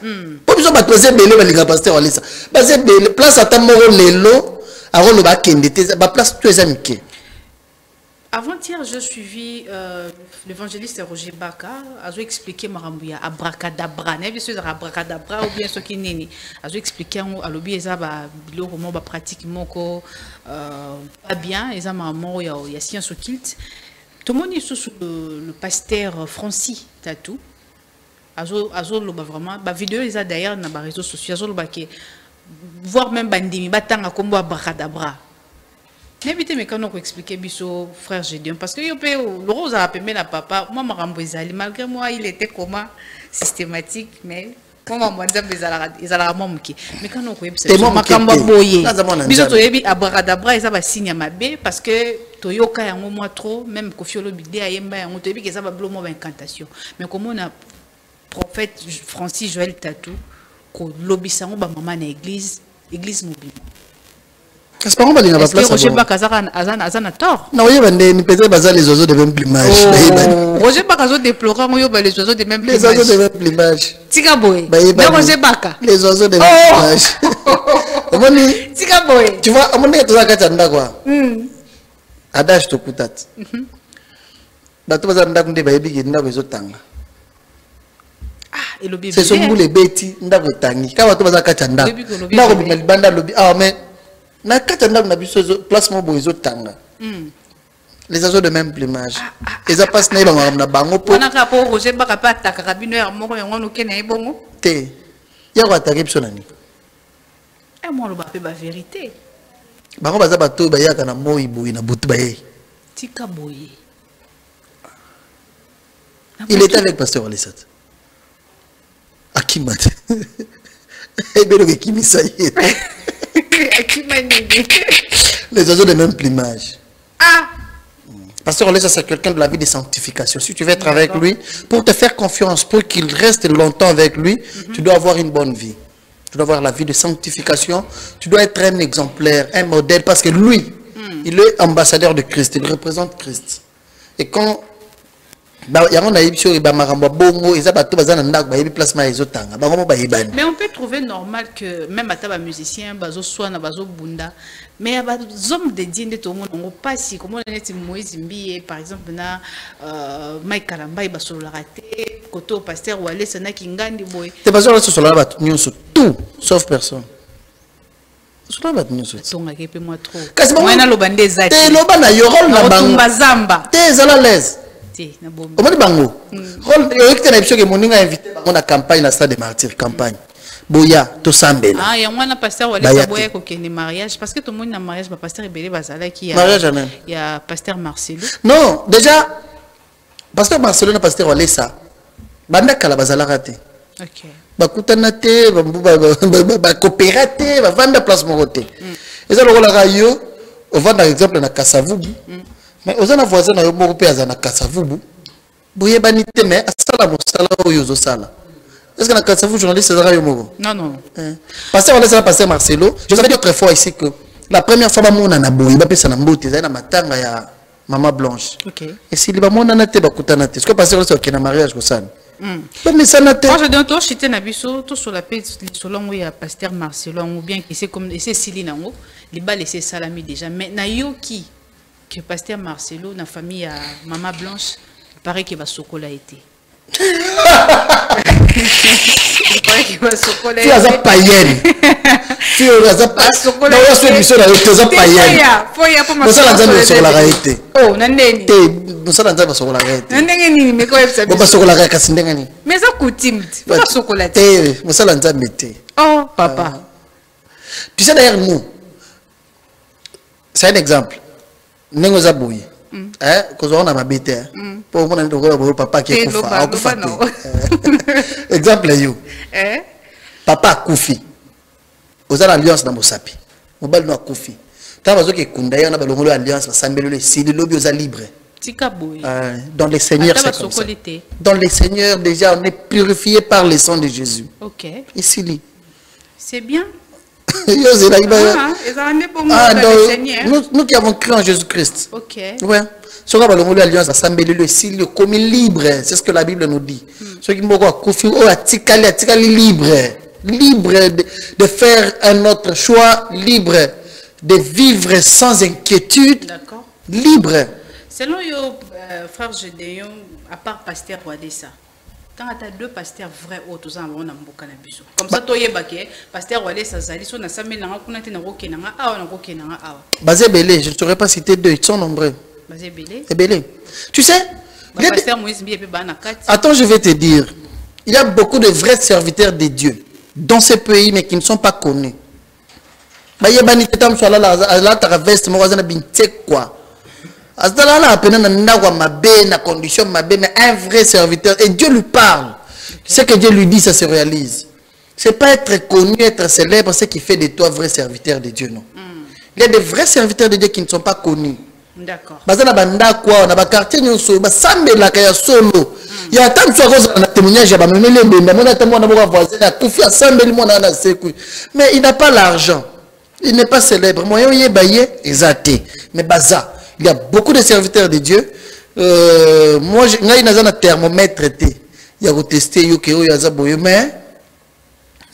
Pas besoin de poser belé ba pasteur Walesa. Basé belé place à tamoro lelo, a rolo ba kende ba place tout les amis. Avant-hier, je suivi l'évangéliste Roger Baka, a expliqué Marambouya abracadabra, ne bien sûr abracadabra ou bien ce qui n'est ni. A expliqué à l'objet ezaba bilo comment ba pratiquement ko pas bien, ezama maman il y a science occulte. Tout le monde est sous le pasteur Francis Tatou. Azo lo ba vraiment ba vidéo eza d'ailleurs na ba réseaux sociaux azo lo ba ke voir même bandimi batanga kombo abracadabra. N'évitez mais quand on expliquer biso frère Gédéon parce que yo pe le rose a appelé la papa moi marambo ezali malgré moi il était comment systématique mais comment moi nzambe ezala momuki mais quand on koyebisa makambo boye biso toyebi abrakadabra eza ba signe mabe parce que toyoka yango moi trop même kofiolo bidé ayemba yango toyebi que ça ba blomo ba incantation mais comment on a prophète Francis Joël Tatou ko lobisango ba maman na église mobile. Est-ce que Roger Baka a tort? Non, il y a les oiseaux de même plumage. Roger Baka a déploré les oiseaux de même plumage. Les oiseaux de même plumage. Tigaboy. Roger Baka. Les oiseaux de même plumage. Tigaboy. Tu vois, à mon avis, tu as quoi? Adage to kutat. C'est son boule bêti. Na kata ndako na biso place mo bozo tanga Les oiseaux de même plumage. Et ça passe na bango po. On a rapport Roger Bakapa takarabino ya moko yango noke na ebongo. Te. Ya ko attaquer biso nani. Et moi le ba pe ba vérité. Bango baza bato ba yaka na moi boui na butu ba ye. Tika boye. Il était avec pasteur Alessat. Akimat. Et bien le Kimisa. Les oiseaux de même plumage. Ah. Pasteur Alessat, c'est quelqu'un de la vie de sanctification. Si tu veux être avec lui, pour te faire confiance, pour qu'il reste longtemps avec lui, tu dois avoir une bonne vie. Tu dois avoir la vie de sanctification. Tu dois être un exemplaire, un modèle, parce que lui, il est ambassadeur de Christ. Il représente Christ. Et quand mais on peut trouver normal que même à taba musicien bazo soit na bazo bunda mais à des hommes de Dieu tout le monde on pas si comment on est Moïse Mbié par exemple na Mike Kalamba il basolo la raté côté au pasteur Wale sana kingandi boy te basolo la solo la tout sauf personne solo la nyonso tonga kepe moi trop kasi moi na lobande zati te loba na yo rôle na bango bazamba te zala l'aise. Comment bango rôle na que moninga invité bango na campagne na stade de martyrs campagne boya to sambela ah ya mwana pasteur Wale boya ko kende mariage parce que tout le monde na mariage ba pasteur ebele bazala qui il y a pasteur Marcelo non déjà pasteur Marcelo na pasteur Wale ça banda kala bazala raté OK bakutana te ba coopérer te ba vendre place moroté et ça le rôle rayo on va par exemple na Kasavubu mais aux ana voisin na yo moko pe azana Kasavubu boye banité mais asala mosala oyo zo sala est-ce que na Kasavubu journaliste ezaka yo moko non pasteur Wale ça pasteur Marcelo je vous avais dit autrefois ici que la première fois ba mona na boye ba pesa na mbote za na matanga ya Maman Blanche OK et si li ba mona na te bakutana te est-ce que pasteur Wale c'est na mariage ko sana mais ça na te moi je dis toi chité na biso tout sur la page selon où il y a pasteur Marcelo ou bien qui c'est comme c'est Sili nango li ba laisser salami déjà mais na yo qui que pasteur Marcelo na famille à Maman Blanche il paraît qu'il va sokola été il paraît qu'il va sokola tu as païenne tu as pas sokola non c'est mission là tu as païenne faut y a pas ma ça là sur la réalité oh nandeni te nous ça là sur la réalité nandeni ni mais quoi ça ba sokola ka kasi ndengani mais ça coutume pas sokola te nous ça là nzambete oh papa tu sais derrière nous c'est un exemple nengo za boye cause on a ma bête pour mon ndo papa qui kufa exemple yo papa kufi ozala alliance na mosapi mobali no akufi ta bazo ke kunda ya na balongolo alliance na sambelo le sili lobi oza libre tika boye dans les seigneurs c'est comme ça dans les seigneurs déjà on est purifié par le sang de Jésus OK ici c'est bien nous qui avons cru en Jésus-Christ. OK. Ouais. Sur l'alliance assemblée le s'il est comme libre, c'est ce que la Bible nous dit. Ceux qui m'ont libre, libre de faire un autre choix, libre de vivre sans inquiétude. D'accord. Libre. Selon yo frère Gédéon à part pasteur Wadessa. Quand tu as deux pasteurs vrais autres en bon amboka na biso comme ça toi yebake pasteur Wale Sazali so na samela nga kuna te na rokenanga awa na rokenanga awa Bazé Belé je ne saurais pas citer deux ils sont nombreux Bazé Belé et Belé tu sais pasteur Moïse Mbié pe bana kati attends je vais te dire il y a beaucoup de vrais serviteurs de Dieu dans ces pays mais qui ne sont pas connus ba yebani tetam so la traverse mo wazana bintek quoi Asdalala appena na na condition mabe mais un vrai serviteur et Dieu lui parle. Ce que Dieu lui dit ça se réalise. C'est pas être connu, être célèbre, ce qui fait de toi vrai serviteur de Dieu non. Il y a des vrais serviteurs de Dieu qui ne sont pas connus. D'accord. Bazana banda quoi na ba quartier nyonso ba sambela ka ya solo. Ya tant soit cause na témoignage ya ba memele benda mona ta mona boka voisin na kufi asambeli mona na seku. Mais il n'a pas l'argent. Il n'est pas célèbre. Moyen yebaye ezate. Mais baza il y a beaucoup de serviteurs de Dieu. Moi, je n'ai pas un thermomètre. Il y a testé mais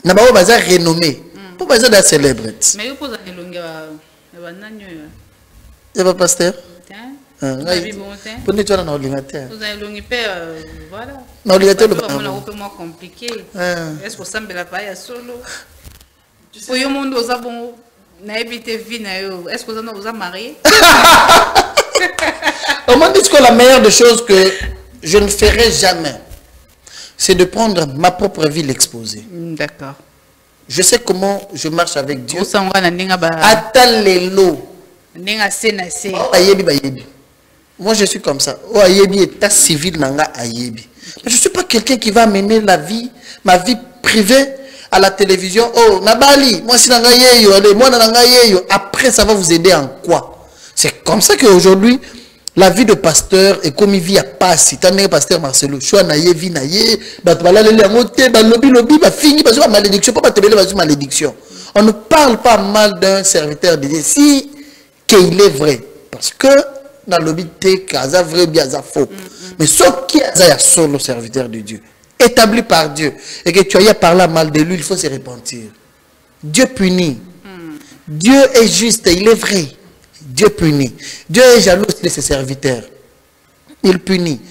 n'a pas besoin de renommé. Pas besoin de célébrité. Mais vous posez des longues. Il y a pas pasteur. Pour nous, tu as un ordinateur. Vous avez longue père, voilà. L'ordinateur, c'est un peu moins compliqué. Est-ce que ça me la paille à solo? Pour le monde, vous avez bon. Est-ce que vous avez marié? Au moins, dit que la meilleure des choses que je ne ferai jamais, c'est de prendre ma propre vie, l'exposer. D'accord. Je sais comment je marche avec Dieu. Moi, je suis comme ça. État civil nanga ayebi. Mais je ne suis pas quelqu'un qui va amener ma vie privée à la télévision. Oh, Nabali, moi si nanga yeyo, allez, moi nanga yeyo. Après, ça va vous aider en quoi? C'est comme ça qu'aujourd'hui, la vie de pasteur est comme une vie à passer. Tant que pasteur Marcelo, choix naïe, vie naïe, malédiction, pas malédiction. On ne parle pas mal d'un serviteur de Dieu si qu'il est vrai. Parce que dans l'obité, ça vrai bien, ça faux. Mais ce qui est solo serviteur de Dieu, établi par Dieu, et que tu aies parlé mal de lui, il faut se repentir. Dieu punit. Dieu est juste, il est vrai. Dieu punit. Dieu est jaloux de ses serviteurs. Il punit.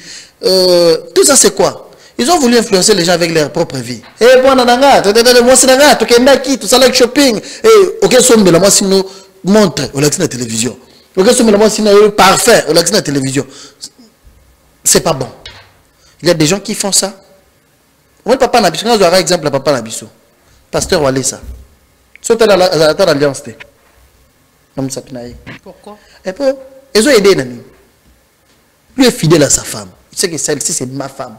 Tout ça, c'est quoi? Ils ont voulu influencer les gens avec leur propre vie. Eh, bon, moi, c'est nanga, tout ça, like shopping. Eh, ok, somme, moi, si nous montre, on l'a dit dans la télévision. Ok, somme, moi, si nous parfait, on l'a dit dans la télévision. C'est pas bon. Il y a des gens qui font ça. Moi, papa Nabiso, on a un exemple, papa Nabiso. Pasteur Walesa. C'est l'alliance. Pourquoi? Et puis, ils ont aidé Nani. Lui est fidèle à sa femme. Il sait que celle-ci, c'est ma femme.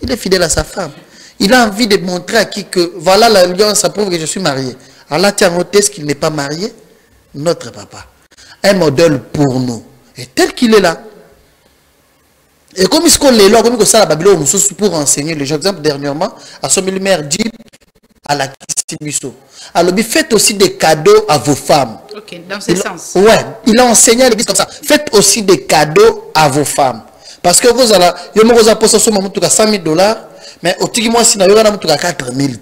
Il est fidèle à sa femme. Il a envie de montrer à qui que, voilà l'alliance, ça prouve que je suis marié. Allah tient en test qu'il n'est pas marié. Notre papa. Un modèle pour nous. Et tel qu'il est là. Et comme il est là, comme ça, la Babylone, pour enseigner les gens. Exemple, dernièrement, à son maire dit à la Kissibiso. Alors, faites aussi des cadeaux à vos femmes. Ok, dans ce sens. Ouais, il a enseigné à l'église comme ça. Faites aussi des cadeaux à vos femmes. Parce que vous allez, vous avez posé sur $100 000, mais au tigui moi si vous avez 4 000.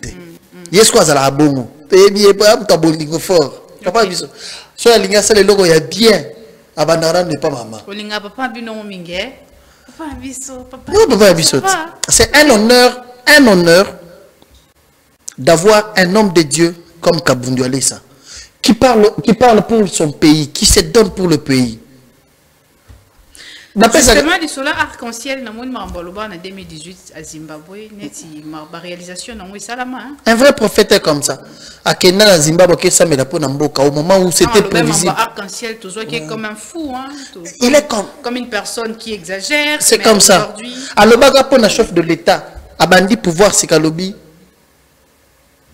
Yes, quoi, ça la bon. Payez bien, pas bon, fort. Papa, biso. So la ligne, ça le logo, il y a bien. Abandonne n'est pas maman. Olinga papa bino mingue. Papa biso, papa. Oui, papa biso. C'est un honneur d'avoir un homme de Dieu comme Kabundu Alessa, qui parle pour son pays, qui se donne pour le pays. Justement, le solar arc-en-ciel, en 2018 à Zimbabwe, la réalisation un vrai prophète est comme ça. À Kenya, à Zimbabwe, au moment où c'était prévisible. Arc-en-ciel, qui est comme un fou. Hein, il est comme une personne qui exagère. C'est comme ça. À l'Obaga, pour un chef de l'État, à Bandi pouvoir, c'est qu'à l'Obi,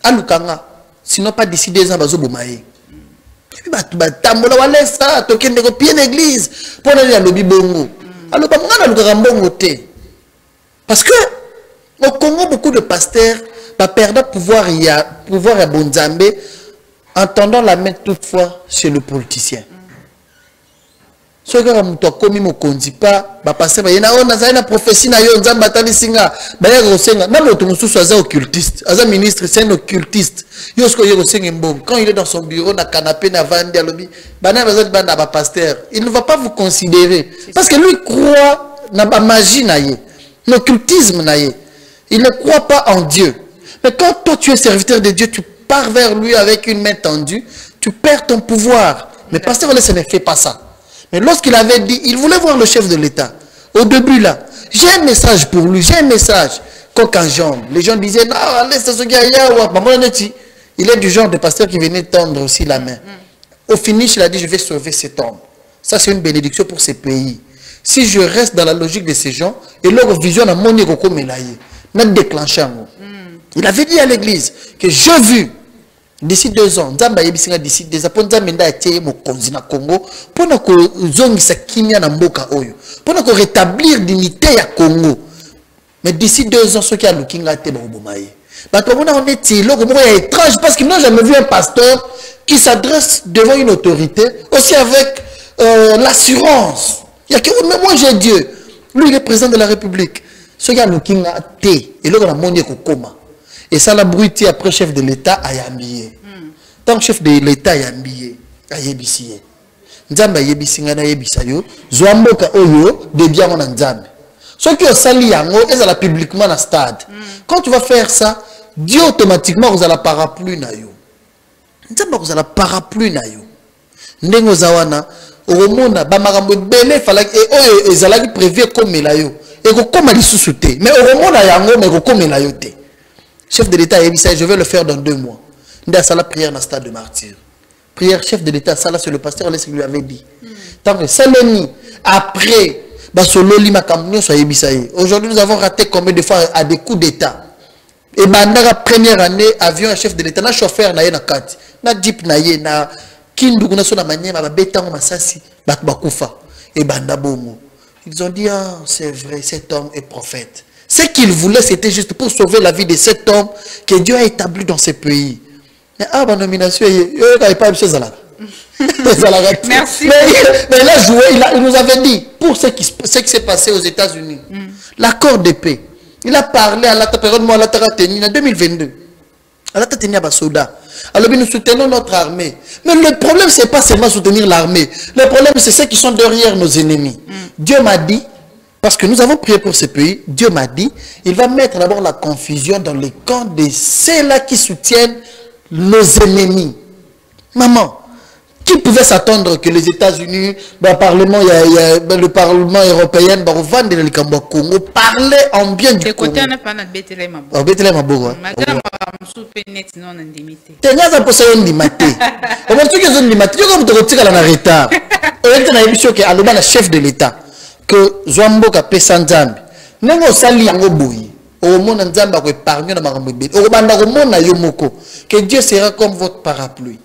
à Lukanga, sinon pas d'ici 2 ans, bazo bomaye. Tambola wale ça, token de copier l'église pour aller à l'Obi bongo. Alors pas moi le garambongo té. Parce que au Congo beaucoup de pasteurs perdent pouvoir à Bonzambe en tendant la main toutefois chez le politicien. Ce que muto komi mo konzi pas ba pasteur ba yena ona za na prophétie na yo nzamba tali singa ba ya rosenga na moto mususu aza occultiste aza ministre c'est un occultiste yo ce que yo rosenga mbom quand il est dans son bureau na canapé na vandi alobi bana ba banda ba pasteur il ne va pas vous considérer parce que lui croit na ba magie na ye l'occultisme na ye il ne croit pas en Dieu. Mais quand toi tu es serviteur de Dieu, tu pars vers lui avec une main tendue, tu perds ton pouvoir. Mais pasteur Walesa ne fait pas ça. Mais lorsqu'il avait dit, il voulait voir le chef de l'État. Au début là, j'ai un message pour lui, j'ai un message. Coq en jambe. Les gens disaient, non, laisse ce gars, il est du genre de pasteur qui venait tendre aussi la main. Au finish, il a dit, je vais sauver cet homme. Ça, c'est une bénédiction pour ces pays. Si je reste dans la logique de ces gens, et leur vision a mon égo mélaillé, n'a déclenché. Il avait dit à l'église que j'ai vu d'ici 2 ans, d'ici 2 ans, pour pour rétablir l'unité à Congo. Mais d'ici 2 ans, ceux qui ont le king a été on est étrange parce qu'ils n'ont jamais vu un pasteur qui s'adresse devant une autorité aussi avec l'assurance. Il y a que mais moi j'ai Dieu. Lui il est président de la République. Ceux qui ont le king a été et là on a monnaie coma. Et ça l'a bruité après chef de l'État à Yambié. Tant que chef de l'État à Yambié, à Yébisié. Nzamba Yébisinga na Yébisayo, Zouamboka Oyo, de bien mon Nzambe. Ceux qui ont sali yango, ils allaient publiquement dans le stade. Quand tu vas faire ça, Dieu automatiquement vous allez parapluie na yo. Nzamba vous allez parapluie na yo. Ndengo zawana, Romona, Bamarambo Bele, fallait et Zalagi prévu comme Melayo. Et comme elle sous-souté. Mais au Romona, Yango, mais comme Melayo. Chef de l'État, je vais le faire dans 2 mois. Nda sala prière dans le stade de martyr. Prière chef de l'État, ça là c'est le pasteur qui lui avait dit. Tant que Saloni, après, aujourd'hui nous avons raté combien de fois à des coups d'État. Et pendant la première année, avion un chef de l'État, na chauffeur na ye na kati, na jeep na ye na kindu kuna so na manière ba betango masasi bakufa et banda bomo. Ils ont dit ah c'est vrai, cet homme est prophète. Ce qu'il voulait c'était juste pour sauver la vie de cet homme que Dieu a établi dans ce pays. Mais ah ma nomination il pas chez Zala. Merci. Mais là il nous avait dit pour ce qui s'est passé aux États-Unis. L'accord de paix. Il a parlé à la période moi à la en 2022. À la tenu à Basoda. Alors nous soutenons notre armée. Mais le problème c'est pas seulement soutenir l'armée. Le problème c'est ceux qui sont derrière nos ennemis. Dieu m'a dit, parce que nous avons prié pour ce pays, Dieu m'a dit, il va mettre d'abord la confusion dans les camps de ceux-là qui soutiennent nos ennemis. Maman, qui pouvait s'attendre que les États-Unis, le Parlement européen, Congo, parlait en bien du Congo. Chef de l'État que Zwambo ka pesanzambi nengo sali yango boyi o mona nzamba ko épargner na makambo be o banda ko mona yo moko que Dieu sera comme votre parapluie.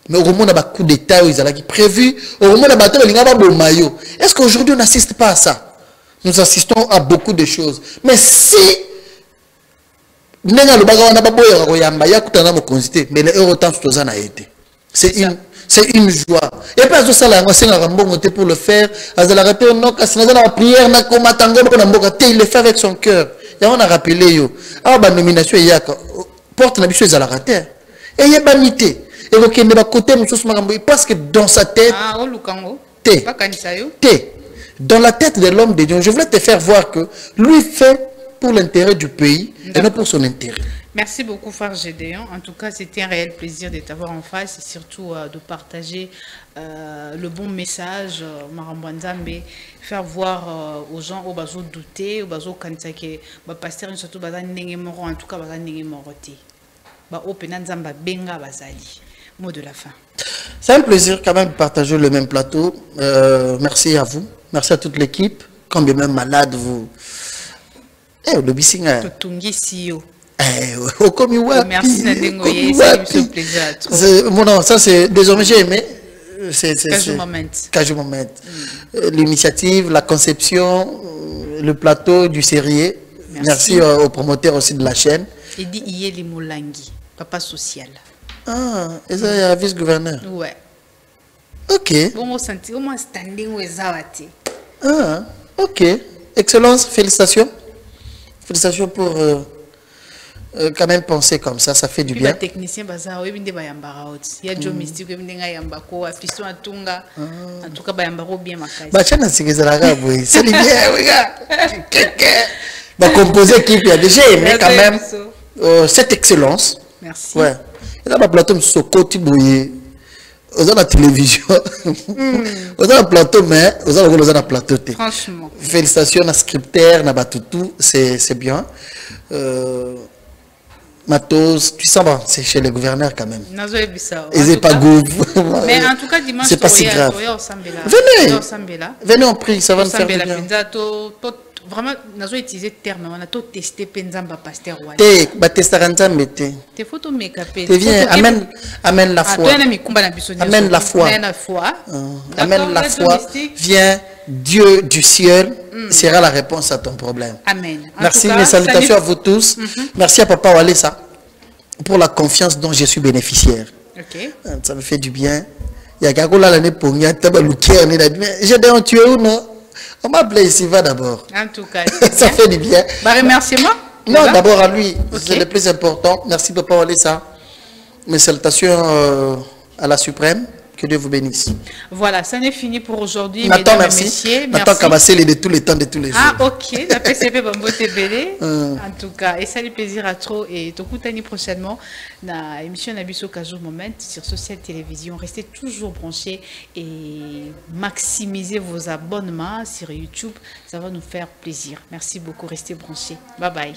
Mais au moment où coup d'état ils allaient prévu au moment où bateau linga ba maillot. Est-ce qu'aujourd'hui on n'assiste pas à ça? Nous assistons à beaucoup de choses. Mais si nenga lo baga wana ba boya ko yamba ya kutana mo consité mais les euros temps tous en a été. C'est une joie. Et pas ça là, on pour le faire. Il le fait avec son cœur. Et on a rappelé yo. Ah bah nomination il y a porte la biche à la rater. Et il y a banité. Et donc il y a côté parce que dans sa tête. Ah au Lukango. Dans la tête de l'homme de Dieu, je voulais te faire voir que lui fait pour l'intérêt du pays et non pour son intérêt. Merci beaucoup, Frère Gédéon. En tout cas, c'était un réel plaisir de t'avoir en face et surtout de partager le bon message, Marambouanzambe, faire voir aux gens au bazo douter, au bazo kantake, pasteur surtout bazan nengemoro, en tout cas bazan nengemoroté. Ba openanzamba benga bazali. Mot de la fin. C'est un plaisir quand même de partager le même plateau. Merci à vous, merci à toute l'équipe. Quand bien même malade vous. Eh, le bissinga. Totungi Sio. Merci Nadengoye, c'est un plaisir. Non, ça c'est désormais j'ai aimé. C'est Kajou Moment. L'initiative, la conception, le plateau du sérieux. Merci aux promoteurs aussi de la chaîne. Il dit Iyeli Moulangi, papa social. Ah, et ça il y a vice-gouverneur. Ouais. Ok. Bon, au moins standing ou ezawati. Ah, ok. Excellence, félicitations. Félicitations pour quand même penser comme ça fait du bien. Technicien bazar oui binde bayambara out. Il y a Joe Mystique oui binde ngayamba ko afiston atunga. En tout cas bayambaro bien makasi. Ba chana sikizala boy. C'est bien regarde. Ba composer équipe il y a déjà aimé quand même cette excellence. Merci. Ouais. Et là ba plateau sur côté boy. Aux la télévision. Aux la plateau mais aux la plateau. Franchement. Félicitations à scripteur na batutu, c'est bien. Matos, tu sais, bon, c'est chez le gouverneur quand même. Et c'est pas goût. Mais en tout cas, dimanche, c'est pas si grave. Venez, on prie, ça va nous faire du bien. Vraiment, nous avons utilisé le terme, on a tout testé Penzamba Pasteur. Tes photos make-up. Viens, amène la foi. Amène la foi. Amène la foi. Viens, Dieu du ciel sera la réponse à ton problème. Amen. Merci, mes salutations à vous tous. Merci à Papa Walesa pour la confiance dont je suis bénéficiaire. Okay. Ça me fait du bien. Il y a quelqu'un là l'année pour moi, j'ai dit, tu es où non? On m'a appelé ici, va d'abord. En tout cas, ça fait du bien. Remerciement. Non, d'abord à lui, c'est le plus important. Merci Papa Walesa. Mes salutations à la Suprême. Que Dieu vous bénisse. Voilà, ça n'est fini pour aujourd'hui. Nathan, Mesdames et merci. messieurs, Nathan Kabassé, de tous les temps, de tous les jours. Ah, ok. La PCP Bambo Tebele. En tout cas, et ça lui plaisir à trop. Et Tokutani prochainement, dans l'émission Nabiso Kajou Moment sur Social Télévision. Restez toujours branchés et maximisez vos abonnements sur YouTube. Ça va nous faire plaisir. Merci beaucoup. Restez branchés. Bye bye.